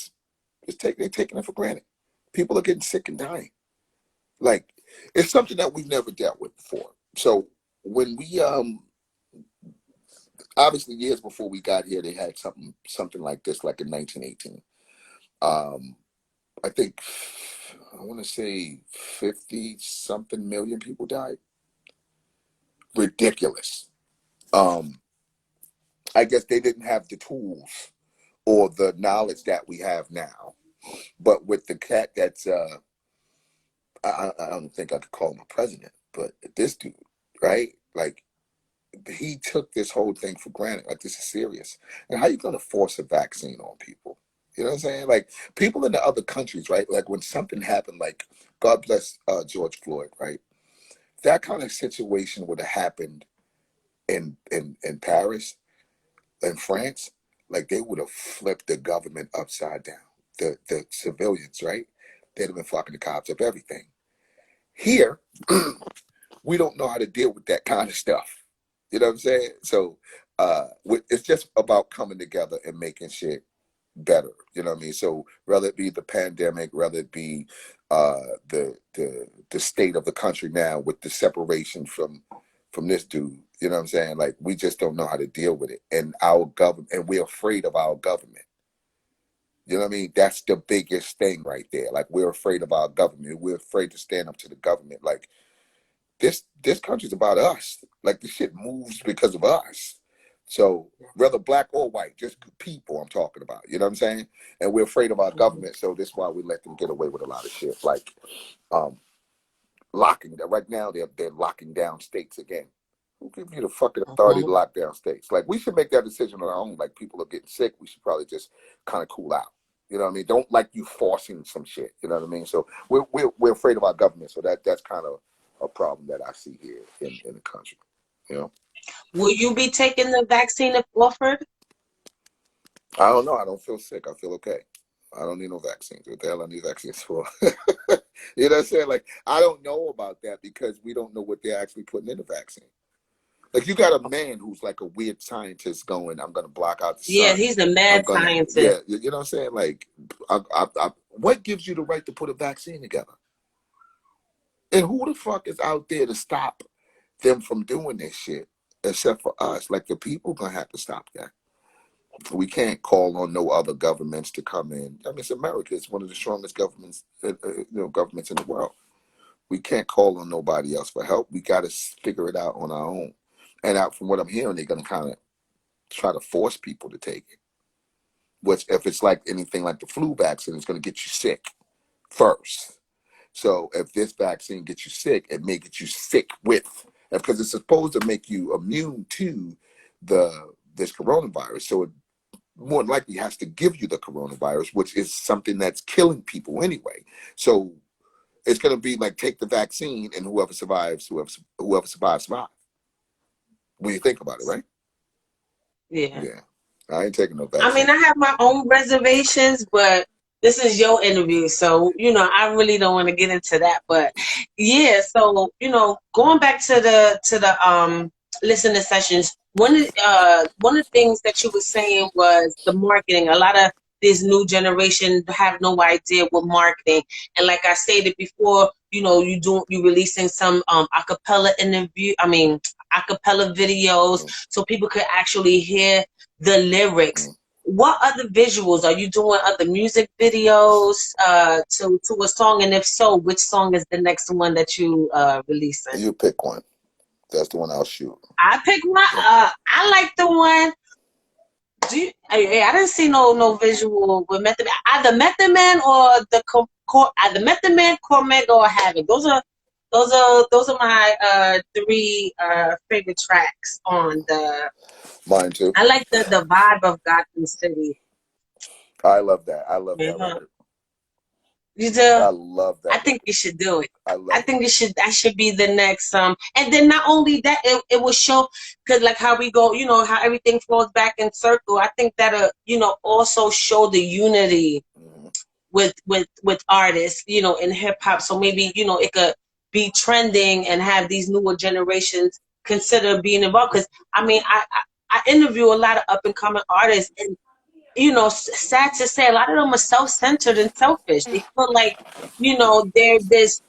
taking it for granted. People are getting sick and dying. Like, it's something that we've never dealt with before. So when we obviously years before we got here, they had something like this, like in 1918. Um, I think I want to say 50 something million people died. Ridiculous. Um, I guess they didn't have the tools or the knowledge that we have now. But with the cat that's I don't think I could call him a president, but this dude, right? Like, he took this whole thing for granted. Like, this is serious. And how you gonna force a vaccine on people? You know what I'm saying? Like, people in the other countries, right? Like, when something happened, like, God bless George Floyd, right? That kind of situation would have happened in Paris, in France, like, they would have flipped the government upside down. The civilians, right? They'd have been fucking the cops up, everything. Here, we don't know how to deal with that kind of stuff. You know what I'm saying? So it's just about coming together and making shit better. You know what I mean? So whether it be the pandemic, whether it be the state of the country now with the separation from this dude, you know what I'm saying? Like, we just don't know how to deal with it, and our government, and we're afraid of our government. You know what I mean? That's the biggest thing right there. Like, we're afraid of our government. We're afraid to stand up to the government. Like, this country's about us. Like, this shit moves because of us. So whether black or white, just people I'm talking about. You know what I'm saying? And we're afraid of our Mhm. government, so this is why we let them get away with a lot of shit. Like, um, locking right now they're locking down states again. Who gives you the fucking authority to Mhm. lock down states? Like, we should make that decision on our own. Like, people are getting sick, we should probably just kind of cool out. You know what I mean? Don't like you forcing some shit. You know what I mean? So we're afraid of our government. So that's kind of a problem that I see here in the country. You know? Will you be taking the vaccine if offered? I don't know. I don't feel sick. I feel okay. I don't need no vaccines. What the hell I need vaccines for? You know what I'm saying? Like, I don't know about that because we don't know what they're actually putting in the vaccine. Like, you got a man who's like a weird scientist going, I'm going to block out the Yeah, sun. he's a I'm mad going to, yeah, scientist. you know what I'm saying? Like, what gives you the right to put a vaccine together? And who the fuck is out there to stop them from doing this shit? Except for us. Like, the people gonna have to stop that. We can't call on no other governments to come in. I mean, it's America. It's one of the strongest governments, governments in the world. We can't call on nobody else for help. We got to figure it out on our own. And out from what I'm hearing, they're gonna kind of try to force people to take it. Which, if it's like anything like the flu vaccine, it's gonna get you sick first. So if this vaccine gets you sick, it may get you sick with, because it's supposed to make you immune to this coronavirus. So it more than likely has to give you the coronavirus, which is something that's killing people anyway. So it's going to be like, take the vaccine, and whoever survives, whoever survives. When you think about it, right? Yeah. Yeah. I ain't taking no I vaccine. mean, I have my own reservations, but this is your interview, so I really don't want to get into that. But yeah, so going back to the listening sessions, one of the things that you were saying was the marketing. A lot of this new generation have no idea what marketing, and like I stated before, you releasing some acapella acapella videos, so people could actually hear the lyrics. What other visuals are you doing? Other music videos to a song, and if so, which song is the next one that you releasing? You pick one. That's the one I'll shoot. I pick one. I like the one. I didn't see no visual with Method Man. Either Method Man or either Method Man, Cormega, or Havoc. Those are my three favorite tracks on the. Mine too. I like the vibe of Gotham City. I love that. I love that record. You do? I love that. I think you should do it. I think that should be the next and then not only that, it will show, because like how we go, how everything flows back in circle. I think that also show the unity with artists, in hip hop. So maybe it could be trending and have these newer generations consider being involved. Because I interview a lot of up and coming artists, and sad to say, a lot of them are self-centered and selfish. They feel like, they're this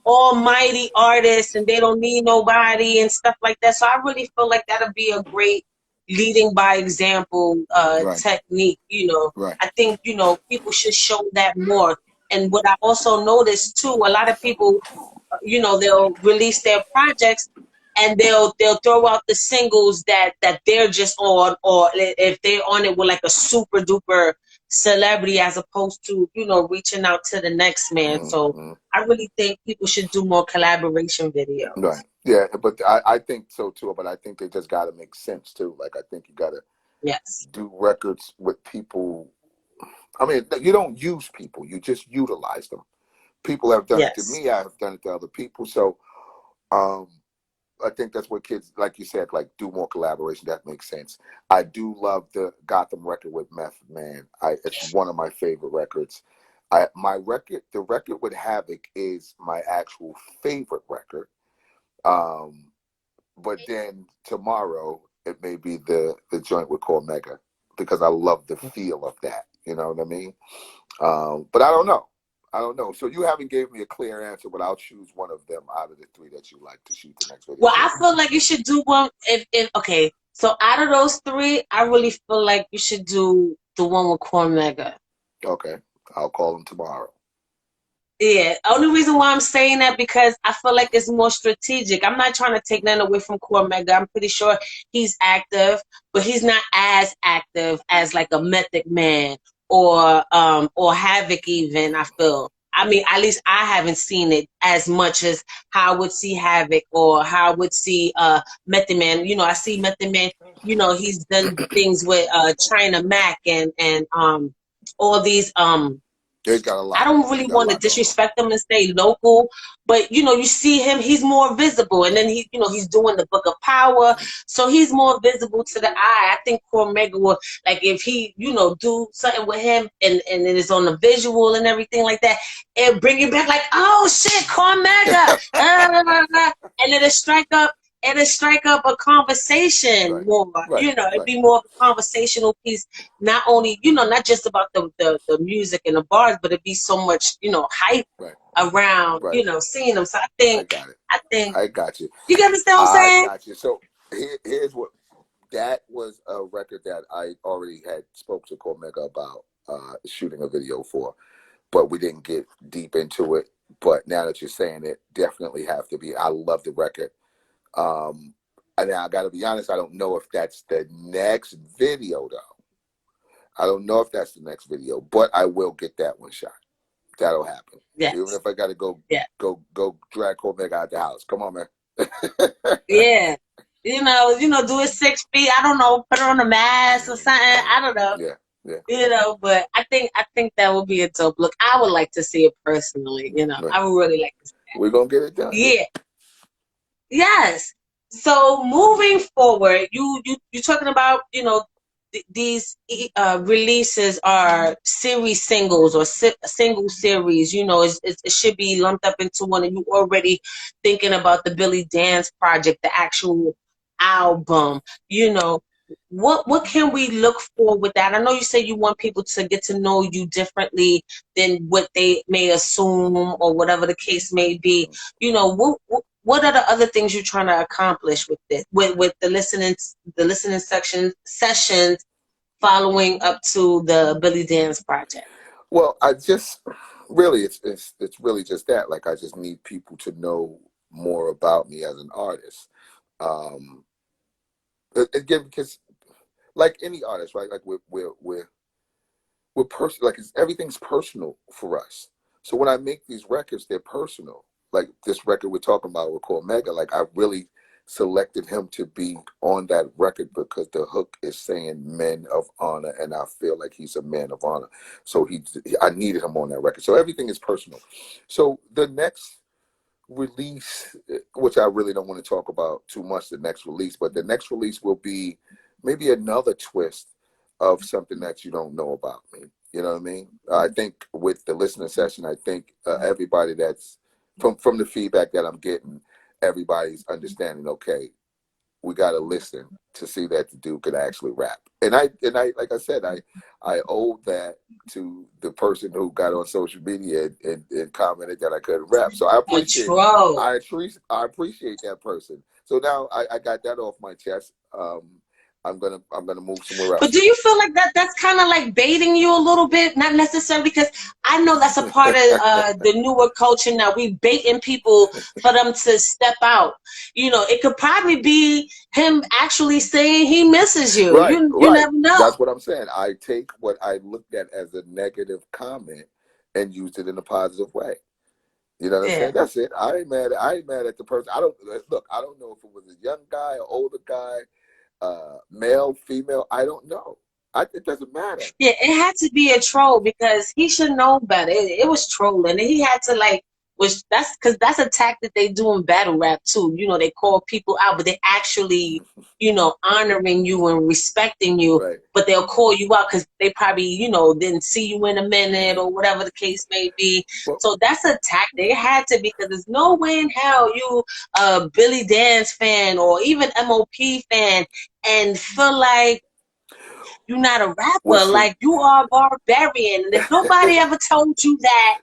almighty artist and they don't need nobody and stuff like that. So I really feel like that'll be a great leading by example technique. Right. I think, people should show that more. And what I also noticed too, a lot of people, they'll release their projects and they'll throw out the singles that they're just on, or if they're on it with like a super duper celebrity, as opposed to reaching out to the next man. So I really think people should do more collaboration videos. Right. Yeah, but I think so too. But I think they just got to make sense too. Like, I think you got to do records with people. I mean, you don't use people; you just utilize them. People have done it to me. I have done it to other people. So, I think that's what kids, like you said, like, do more collaboration. That makes sense. I do love the Gotham record with Method Man. It's one of my favorite records. The record with Havoc is my actual favorite record. But then tomorrow it may be the joint with Cormega, because I love the feel of that. You know what I mean? But I don't know. So you haven't gave me a clear answer, but I'll choose one of them out of the three that you like to shoot the next video. Well, I feel like you should do one. Okay, so out of those three, I really feel like you should do the one with Cormega. Okay, I'll call him tomorrow. Yeah, only reason why I'm saying that, because I feel like it's more strategic. I'm not trying to take nothing away from Cormega. I'm pretty sure he's active, but he's not as active as like a Method Man or Havoc even, I feel. I mean, at least I haven't seen it as much as how I would see Havoc or how I would see Method Man. I see Method Man, he's done things with China Mac and all these He's got a lot. I don't really want to disrespect him and say local, but you see him, he's more visible, and then he's doing the Book of Power, so he's more visible to the eye. I think Cormega will, like, if he do something with him and it is on the visual and everything like that, and bring it back like, oh shit, Cormega, and then it strike up. it'll strike up a conversation Right. more. Right. You know, it'd Right. be more of a conversational piece. Not only, you know, not just about the music and the bars, but it'd be so much, you know, hype Right. around, Right. you know, seeing them. So I got it. I think I got you. you understand what I'm I saying? got you. So here's what that was a record that I already had spoke to Cormega about shooting a video for, but we didn't get deep into it. But now that you're saying it, definitely have to be. I love the record. Um, and I got to be honest, I don't know if that's the next video though. I don't know if that's the next video, but I will get that one shot. That'll happen. Even Yes. if I got to go, Yeah. drag Cormega out the house. Come on, man. Yeah. You know, do it 6 feet. I don't know, put it on a mask or something. I don't know. Yeah, yeah, You know, but I think that would be a dope look. I would like to see it personally, you know. right. I would really like to see We're gonna get it done. it. Yeah. Yes. So moving forward, you talking about, you know, these releases are series singles or single series. You know, it should be lumped up into one, and you already thinking about the Billy Dance project, the actual album. You know, what can we look for with that? I know you say you want people to get to know you differently than what they may assume or whatever the case may be. You know, what are the other things you're trying to accomplish with this, with the listening section sessions following up to the Billy Dance project? Well, I just really it's really just that. Like I just need people to know more about me as an artist. Um, again, because like any artist, right? Like we're personal. Like everything's personal for us. So when I make these records, they're personal. Like this record we're talking about with Cormega, like I really selected him to be on that record because the hook is saying "men of honor," and I feel like he's a man of honor. So I needed him on that record. So everything is personal. So the next release, which I really don't want to talk about too much, the next release, but the next release will be maybe another twist of something that you don't know about me. You know what I mean? I think with the listening session, I think everybody that's from the feedback that I'm getting, everybody's understanding. Okay, we got to listen to see that the dude can actually rap. And I like I said, I owe that to the person who got on social media and commented that I couldn't rap. So I A appreciate troll. I appreciate that person. So now I got that off my chest. I'm gonna move somewhere But else. do you feel like that's kind of like baiting you a little bit? Not necessarily, because I know that's a part of the newer culture now. We baiting people for them to step out. You know, it could probably be him actually saying he misses you. Right, You right. never know. That's what I'm saying. I take what I looked at as a negative comment and used it in a positive way. You know what I'm saying? Yeah. That's it. I ain't mad. I ain't mad at the person. I don't look. I don't know if it was a young guy, or older guy, male, female. I don't know. It doesn't matter. Yeah, it had to be a troll because he should know better. It was trolling, and he had to like, which that's because that's a tactic they do in battle rap too. You know, they call people out, but they actually, you know, honoring you and respecting you. Right. But they'll call you out because they probably, you know, didn't see you in a minute or whatever the case may be. Well, So that's a tactic. It had to, because there's no way in hell you a Billy Dance fan or even M.O.P fan and feel like you're not a well, rapper. see. Like, you are a barbarian. And if nobody ever told you that,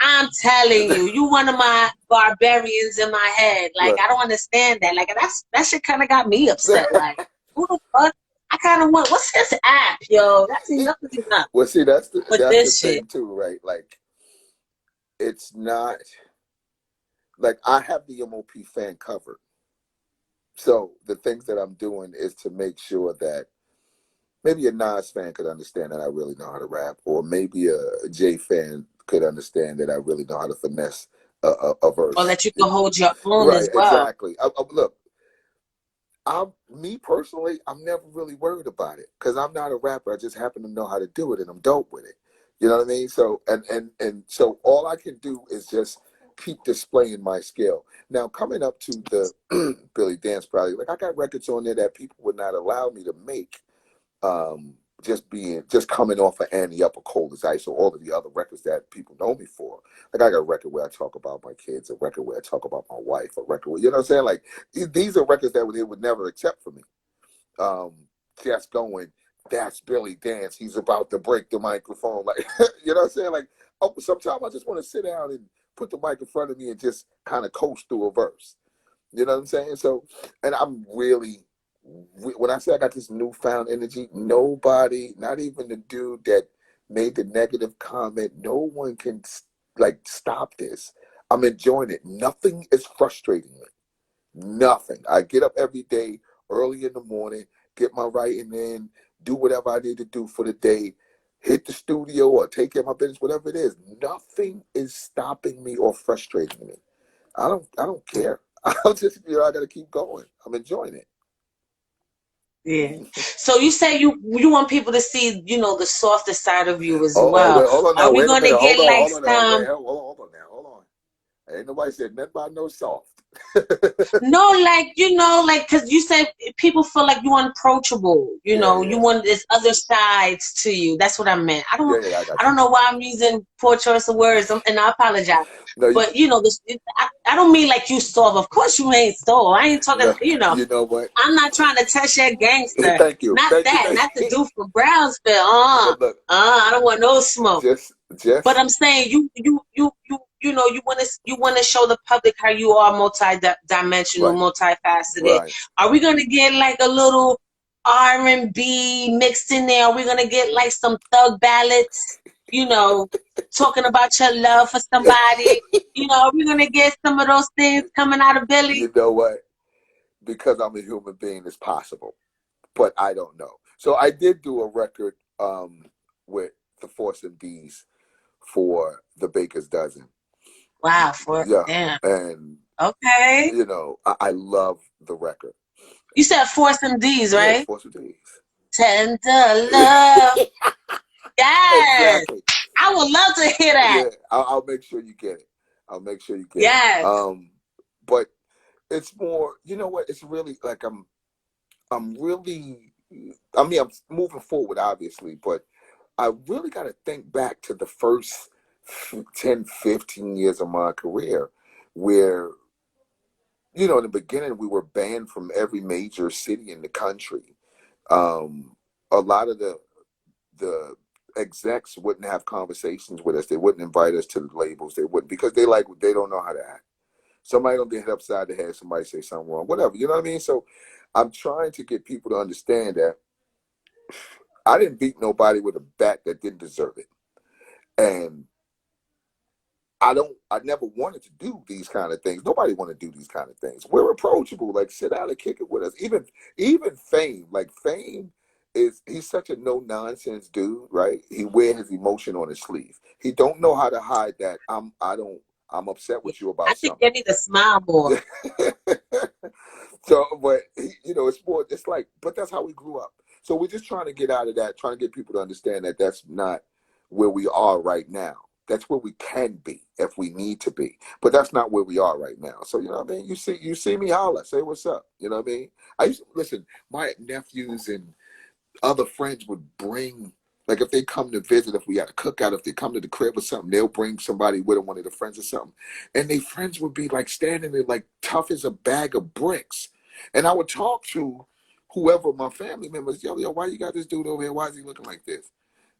I'm telling you, you one of my barbarians in my head. Like, Look. I don't understand that. Like, that shit kind of got me upset. Like, who the fuck? I kind of want, what's his app, yo? That's enough is enough. Well, see, But that's the this shit. thing too, right? Like, it's not like I have the M.O.P fan covered. So the things that I'm doing is to make sure that maybe a Nas fan could understand that I really know how to rap, or maybe a J fan could understand that I really know how to finesse a Or verse. that you can hold your own Right, as well. exactly. Look, me personally, I'm never really worried about it because I'm not a rapper. I just happen to know how to do it, and I'm dope with it. You know what I mean? So and so all I can do is just keep displaying my skill. Now coming up to the Billy Dance project, like I got records on there that people would not allow me to make just coming off of Annie Up or Cold as Ice or all of the other records that people know me for. Like I got a record where I talk about my kids, a record where I talk about my wife, a record where, you know what I'm saying? Like these are records that they would never accept from me. Um, just going, that's Billy Dance. He's about to break the microphone. Like, you know what I'm saying? Like, oh, sometimes I just want to sit down and put the mic in front of me and just kind of coast through a verse. You know what I'm saying? So, and I'm really, when I say I got this newfound energy, nobody, not even the dude that made the negative comment, no one can like stop this. I'm enjoying it. Nothing is frustrating me. Nothing. I get up every day early in the morning, get my writing in, do whatever I need to do for the day, hit the studio or take care of my business, whatever it is. Nothing is stopping me or frustrating me. I don't care. I'm just, I gotta keep going. I'm enjoying it. Yeah. So you say you want people to see, the softer side of you as Oh, well. wait, hold on now. Are we Wait a going to minute. get like Hold on now. some? Wait, hold on now. Hold on. Ain't nobody said nothing about no soft. No, like, because you said people feel like you're unapproachable. Yeah, You yeah. want this other sides to you. That's what I meant. Yeah, yeah, I I got you. don't know why I'm using poor choice of words, and I apologize. No, But I don't mean like you soft. Of course you ain't soft. I ain't talking. no, you know what? I'm not trying to touch that gangster. Thank you. Not Thank you. that. Thank Not the you. dude from Brownsville. But look, I don't want no smoke. But just I'm saying you want to show the public how you are multi-dimensional, right, multifaceted. right. Are we gonna get like a little R&B mixed in there? Are we gonna get like some thug ballads? Talking about your love for somebody. Are we gonna get some of those things coming out of Billy? You know what? Because I'm a human being, it's possible, but I don't know. So I did do a record with the Force MDs for the Baker's Dozen. Wow, Yeah, damn. and Okay. I love the record. You said Force MDs, Yeah, right? Force MDs. Tender love. Yes. Exactly. I would love to hear that. Yeah, I'll make sure you get it. I'll make sure you get it. Yes. But it's more, you know what? It's really like I'm really, I mean, I'm moving forward, obviously, but I really got to think back to the first 10, 15 years of my career where, in the beginning, we were banned from every major city in the country. A lot of the execs wouldn't have conversations with us. They wouldn't invite us to the labels. They wouldn't, because they don't know how to act. Somebody don't get hit upside the head. Somebody say something wrong, whatever. You know what I mean? So I'm trying to get people to understand that I didn't beat nobody with a bat that didn't deserve it. And I never wanted to do these kind of things. Nobody want to do these kind of things. We're approachable. Like, sit down and kick it with us. Even Fame, like Fame he's such a no nonsense dude, right? He wear his emotion on his sleeve. He don't know how to hide that I'm upset with you I about think something. they need to smile more. So, but it's more. It's like, but that's how we grew up. So we're just trying to get out of that, trying to get people to understand that that's not where we are right now. That's where we can be if we need to be, but that's not where we are right now. So you know what I mean. You see me holler, say what's up. You know what I mean. I used to listen. My nephews and other friends would bring, like, if they come to visit, if we had a cookout, if they come to the crib or something, they'll bring somebody with them, one of the friends or something, and they friends would be like standing there like tough as a bag of bricks. And I would talk to whoever my family members, yo, why you got this dude over here? Why is he looking like this?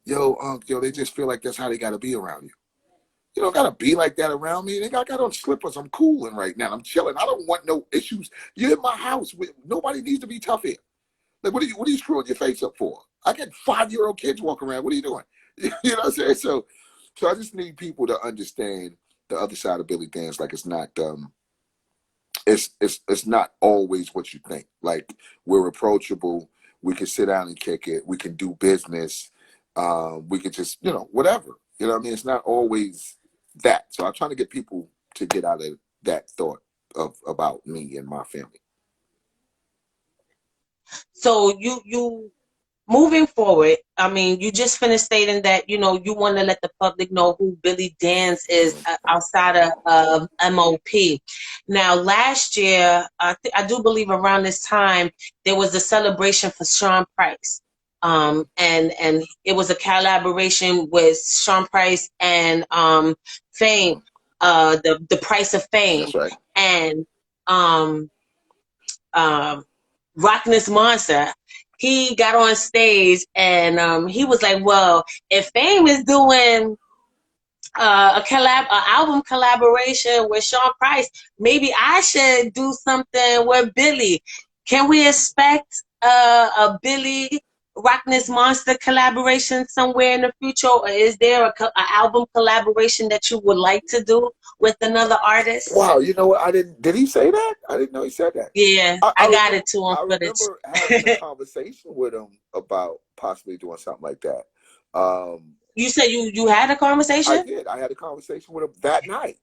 Yo, they just feel like that's how they got to be around you. You don't got to be like that around me. They got on slippers. I'm cooling right now. I'm chilling. I don't want no issues. You're in my house. Nobody needs to be tough here. Like, what are you screwing your face up for? I got 5-year-old kids walking around. What are you doing? You know what I'm saying? So I just need people to understand the other side of Billy Dance. Like, it's not it's not always what you think. Like, we're approachable. We can sit down and kick it. We can do business. We can just, whatever. You know what I mean? It's not always that. So I'm trying to get people to get out of that thought about me and my family. So you moving forward, I mean, you just finished stating that you want to let the public know who Billy Dance is outside of M.O.P. Now, last year, I do believe around this time there was a celebration for Sean Price. and it was a collaboration with Sean Price and Fame, the Price of Fame, That's right. and um Rockness Monster. He got on stage and he was like, "Well, if Fame is doing album collaboration with Sean Price, maybe I should do something with Billy. Can we expect a Billy Rockness Monster collaboration somewhere in the future, or is there a album collaboration that you would like to do with another artist?" Wow, you know what? I didn't. Did he say that? I didn't know he said that. Yeah, I I got remember. it too on I footage. remember having a conversation with him about possibly doing something like that. Um, You said you had a I conversation? did. I had a conversation with him that night.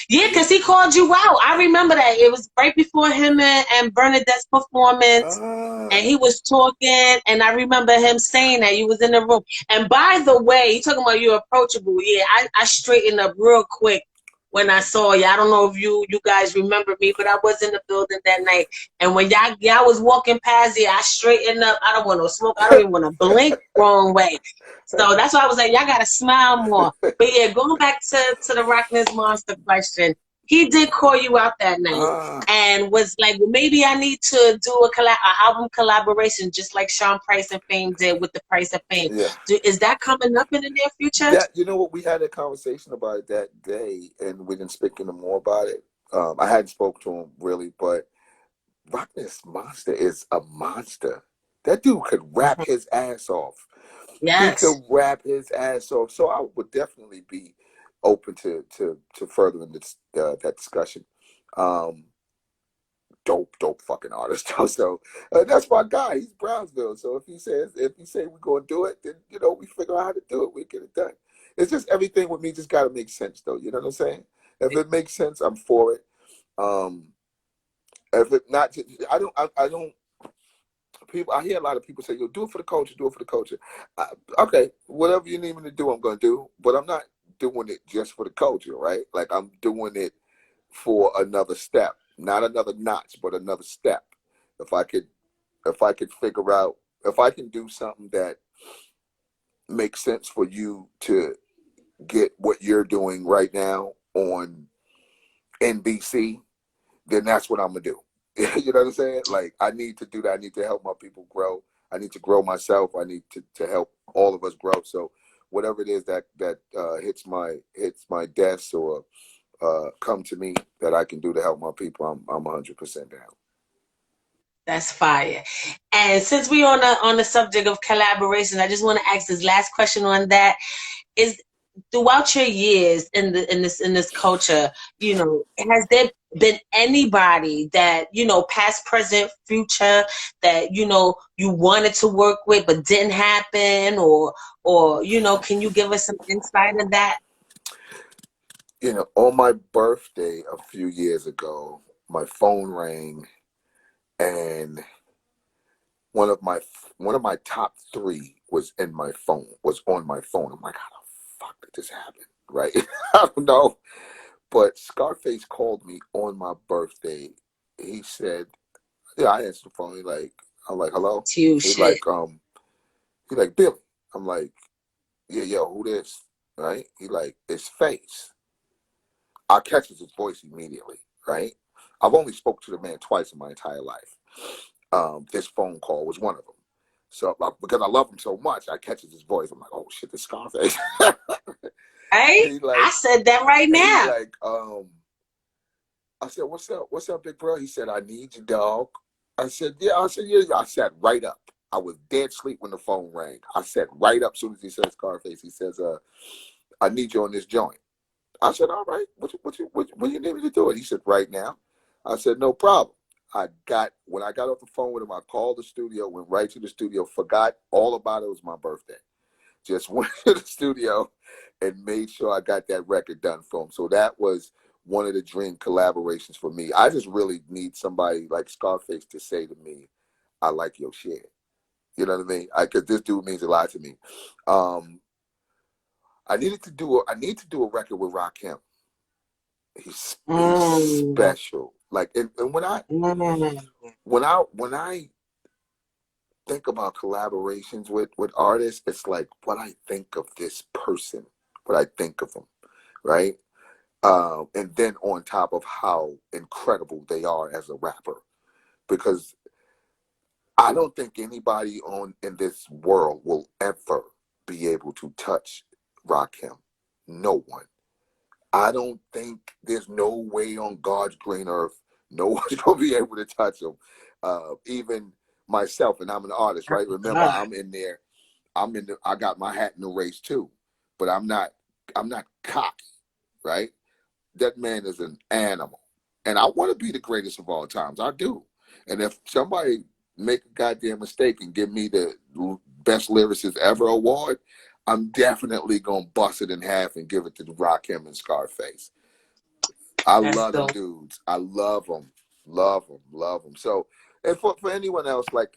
Yeah, Yeah. because he called you out. I remember that. It was right before him and Bernadette's performance. Ah. And he was talking, and I remember him saying that you was in the room. And by the way, you talking about you approachable. Yeah, I straightened up real quick when I saw you. I don't know if you guys remember me, but I was in the building that night. And when y'all was walking past here, I straightened up. I don't want no smoke. I don't even want to blink wrong way. So that's why I was like, y'all gotta smile more. But yeah, going back to the Rockness Monster question, he did call you out that night Ah. and was like, well, maybe I need to do a album collaboration just like Sean Price and Fame did with the Price of Fame. Yeah. Is that coming up in the near future? That, you know what, we had a conversation about it that day, and we didn't speak any more about it. I hadn't spoke to him really, but Rockness Monster is a monster. That dude could rap Mhm. his ass off. He Yes, could rap his ass off. So I would definitely be open to furthering this that discussion. Um, dope fucking artist. So that's my guy. He's Brownsville. So if he say we're gonna do it, then we figure out how to do it. We get it done. It's just everything with me just gotta make sense though. You know what I'm saying? If it makes sense, I'm for it. Um, if it not, I don't. People, I hear a lot of people say, "Yo, do it for the culture, do it for the culture." Okay, whatever you need me to do, I'm gonna do. But I'm not doing it just for the culture, right? Like I'm doing it for another step, not another notch, but another step. If I could, if I could figure out, if I can do something that makes sense for you to get what you're doing right now on NBC, then that's what I'm gonna do. You know what I'm saying? Like I need to do that. I need to help my people grow. I need to grow myself. I need to help all of us grow. So whatever it is that hits my desk or come to me that I can do to help my people, I'm 100% down. that's fire. And since we on the subject of collaboration, I just want to ask this last question on that. Is throughout your years in this culture, has there been anybody that past, present, future that you wanted to work with but didn't happen, or can you give us some insight of that? On my birthday a few years ago, my phone rang, and one of my one of my top three was on my phone. I'm like, how the fuck did this happen? Right? I don't know. But Scarface called me on my birthday. He said, "Yeah," I answered the phone. I'm like, "Hello." It's you He shit. like, he like, "Billy." I'm like, "Yeah, yo, who this?" Right? He like, "It's Face." I catches his voice immediately. Right? I've only spoke to the man twice in my entire life. This phone call was one of them. So because I love him so much, I catches his voice. I'm like, "Oh shit, this Scarface." Right, he I like, said that right he now. like, I said, "What's up? What's up, big bro?" He said, "I need you, dog." I said, "Yeah." I said, "Yeah." I sat right up. I was dead asleep when the phone rang. I sat right up. As soon as he says Scarface, he says, "I need you on this joint." I said, "All right. What you need me to do it?" He said, "Right now." I said, "No problem." When I got off the phone with him, I called the studio, went right to the studio, forgot all about it. It was my birthday. Just went to the studio and made sure I got that record done for him. So that was one of the dream collaborations for me. I just really need somebody like Scarface to say to me, "I like your shit." You know what I mean? Because this dude means a lot to me. Um, I need to do a record with Rakim. He's Mm, special. Like, and mm. when I think about collaborations with artists, it's like what I think of this person, what I think of them, right? And then on top of how incredible they are as a rapper, because I don't think anybody on in this world will ever be able to touch Rakim. No one. I don't think there's no way on God's green earth no one's gonna be able to touch him. Even myself, and I'm an artist, right? Remember, God. I'm in there. I got my hat in the race too, but I'm not. I'm not cocky, right? That man is an animal, and I want to be the greatest of all times. I do. And if somebody make a goddamn mistake and give me the best lyricist ever award, I'm definitely gonna bust it in half and give it to Rakim and Scarface. I That's love them dope. dudes. I love them, love them. So, and for anyone else, like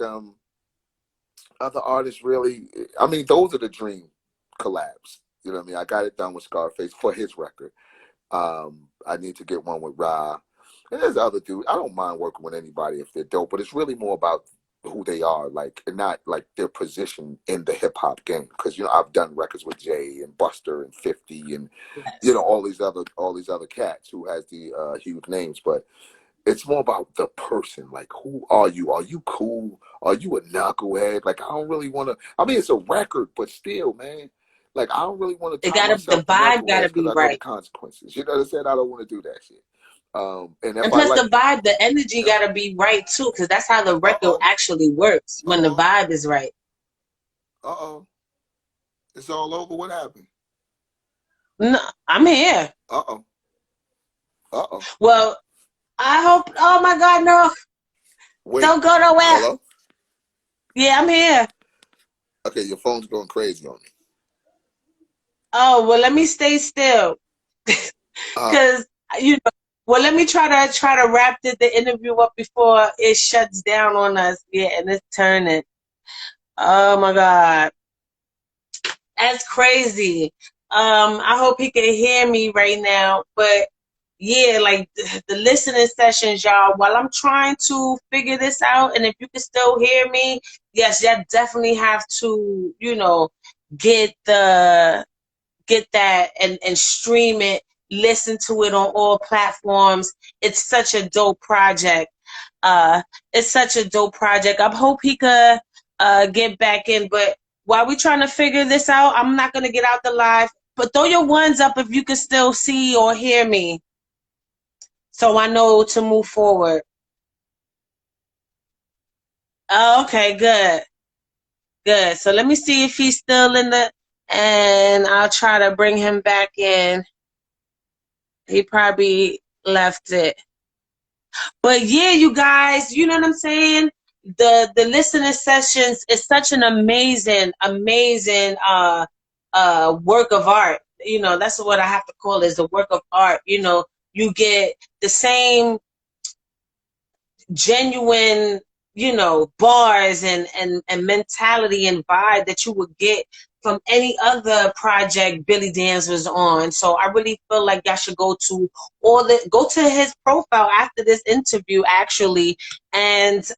other artists, really, I mean, those are the dream collabs. You know what I mean? I got it done with Scarface for his record. I need to get one with Ra. And there's other dudes. I don't mind working with anybody if they're dope, but it's really more about who they are, like, and not like their position in the hip hop game. Because I've done records with Jay and Buster and 50 and Yes. all these other cats who has the huge names, but it's more about the person. Like, who are you? Are you cool? Are you a knucklehead? Like, I don't really want to. I mean, it's a record, but still, man. Like, I don't really want to It tie gotta, the myself to vibe knuckleheads gotta because be I know the right. consequences. You know what I'm saying? I don't want to do that shit. And if And I plus the like, vibe, the energy uh gotta be right too, because that's how the record oh, actually works, when the uh vibe is right. oh, it's all over. What happened? No, I'm here. Uh oh, oh. Well, I hope, oh my God, no, Wait, don't go nowhere. hello? Yeah, I'm here. Okay, your phone's going crazy on me. Oh, well, let me stay still. Uh, Cause you know, well, let me try to wrap the interview up before it shuts down on us. Yeah, and it's turning. Oh my God, that's crazy. I hope he can hear me right now. But yeah, like the listening sessions, y'all. While I'm trying to figure this out, and if you can still hear me, yes, you definitely have to, get the get that and stream it, listen to it on all platforms. It's such a dope project. Uh, it's such a dope project. I hope he could get back in. But while we trying to figure this out, I'm not gonna get out the live. But throw your ones up if you can still see or hear me, so I know to move forward. Oh, okay, good, good. So let me see if he's still in and I'll try to bring him back in. He probably left it. But yeah, you guys, you know what I'm saying? The listening sessions is such an amazing work of art. That's what I have to call it, is a work of art. You get the same genuine, bars and mentality and vibe that you would get from any other project Billy Danze was on. So I really feel like y'all should go to his profile after this interview actually, and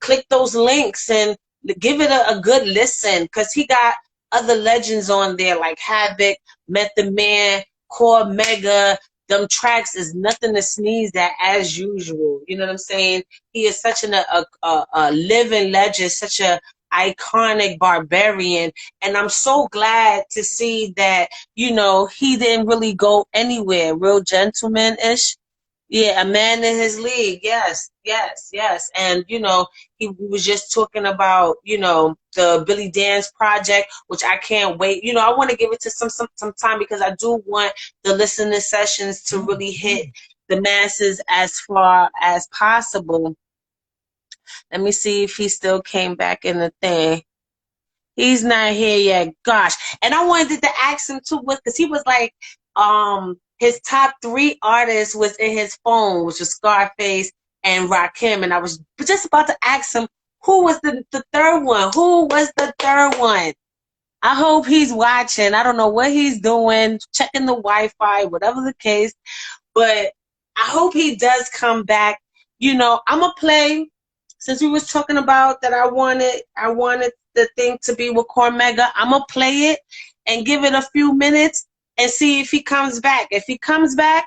click those links and give it a good listen, because he got other legends on there like Havoc, Method Man, Cormega. Them tracks is nothing to sneeze at, as usual. You know what I'm saying? He is such a living legend, such a iconic barbarian, and I'm so glad to see that he didn't really go anywhere. Real gentleman ish. Yeah, a man in his league. Yes, yes, yes. And he was just talking about the Billy Danze project, which I can't wait. I want to give it to some time, because I do want the listening sessions to really hit the masses as far as possible. Let me see if he still came back in the thing. He's not here yet. Gosh. And I wanted to ask him too, because he was like, his top 3 artists was in his phone, which was Scarface and Rakim. And I was just about to ask him, who was the third one? Who was the third one? I hope he's watching. I don't know what he's doing, checking the Wi-Fi, whatever the case. But I hope he does come back. I'm going to play since we was talking about that, I wanted the thing to be with Cormega. I'm gonna play it and give it a few minutes and see if he comes back. If he comes back,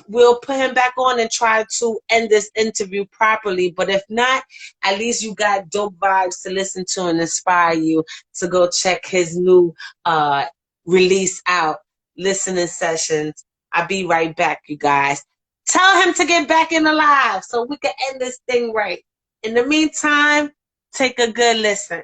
we'll put him back on and try to end this interview properly. But if not, at least you got dope vibes to listen to and inspire you to go check his new release out, listening sessions. I'll be right back, you guys. Tell him to get back in the live so we can end this thing right. In the meantime, take a good listen.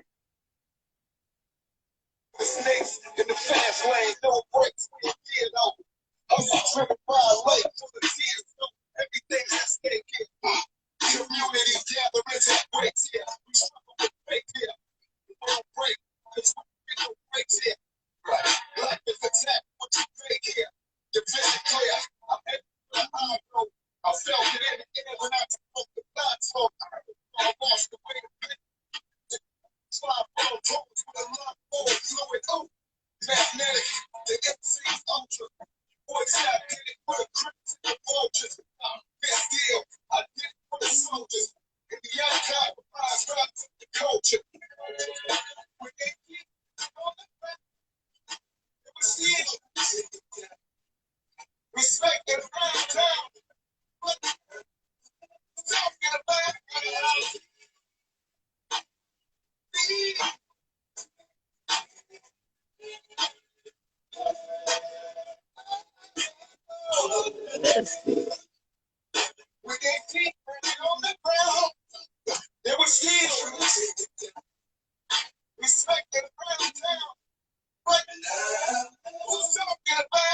Snakes in the fast lane, no brakes when you get over. Hustle driven by a lake full of tears, so everything's at stake here. Community gatherings and breaks here. We struggle with fake here. We won't break, cause we get no breaks here. Right, life is attacked, what you fake here. Your vision clear, I'm headed for the high road. I felt it in the air when I took the thoughts home. I lost the way to pick. Five road tones with a lot more fluid. Oh, magnetic, the MC's ultra. Boys stop getting for the crips and the vultures. This deal, I did it for the soldiers. In the archive, I strive to the culture. When they keep on the back, it was still respect and around town. But talking about when they keep on the ground, there was still respect and around town. But who's talking about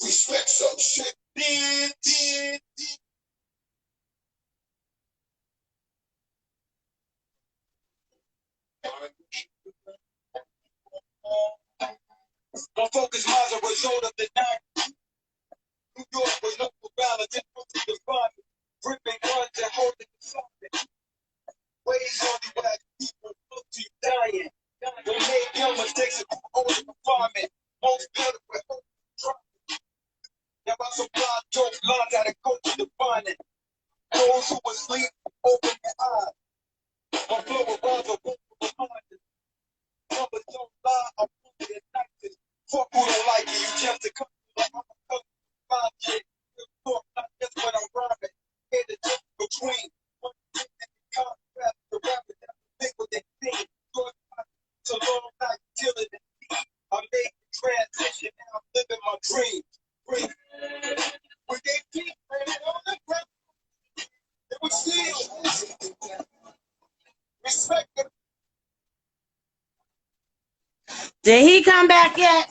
respect some shit. My focus minds a result of the night. New York was no violence, it was the fun. Gripping guns and holding the something. Ways only where people look to you dying. We made young mistakes and over confinement. Most better with hope dropping. Now I supply jokes, lines out of coach to define it. Those who were asleep, open their eyes. My flow of rhymes are woke behind us. Numbers don't lie, I'm rooted in nights. Fuck who don't like you, you just to come to the I'm find shit. Talk not just when I'm rhyming. Hear the difference between one thing and the contrast. The rappers that think what they think. It's a long night, killing it. I made the transition, now I'm living my dream. When they keep running on the ground, it was still respect them. Did he come back yet?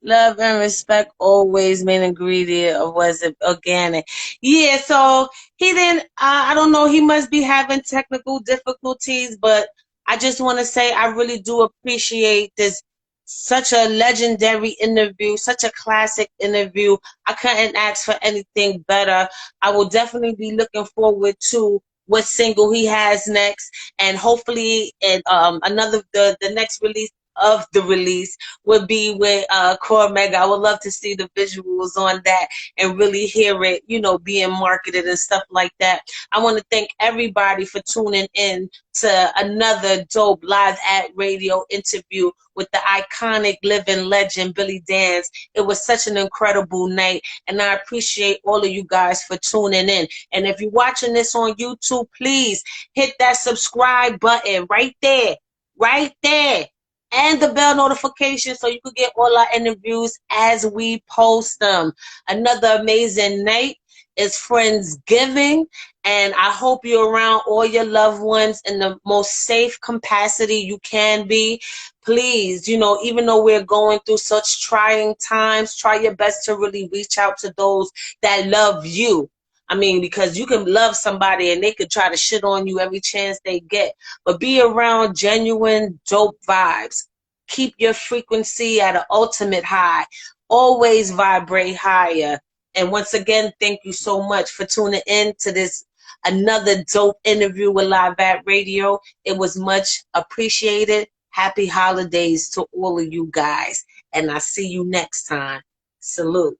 Love and respect always main ingredient, or was it organic? Yeah, so he didn't, I don't know, he must be having technical difficulties, but I just want to say I really do appreciate this. Such a legendary interview, such a classic interview. I couldn't ask for anything better. I will definitely be looking forward to what single he has next, and hopefully another the next release of the release would be with Cormega. I would love to see the visuals on that and really hear it, you know, being marketed and stuff like that. I want to thank everybody for tuning in to another dope live at radio interview with the iconic living legend Billy Danze. It was such an incredible night, and I appreciate all of you guys for tuning in. And if you're watching this on YouTube, please hit that subscribe button right there, and the bell notification so you can get all our interviews as we post them. Another amazing night is Friendsgiving, And I hope you're around all your loved ones in the most safe capacity you can be. Please, even though we're going through such trying times, try your best to really reach out to those that love you. I mean, because you can love somebody and they could try to shit on you every chance they get. But be around genuine, dope vibes. Keep your frequency at an ultimate high. Always vibrate higher. And once again, thank you so much for tuning in to this another dope interview with Live at Radio. It was much appreciated. Happy holidays to all of you guys. And I'll see you next time. Salute.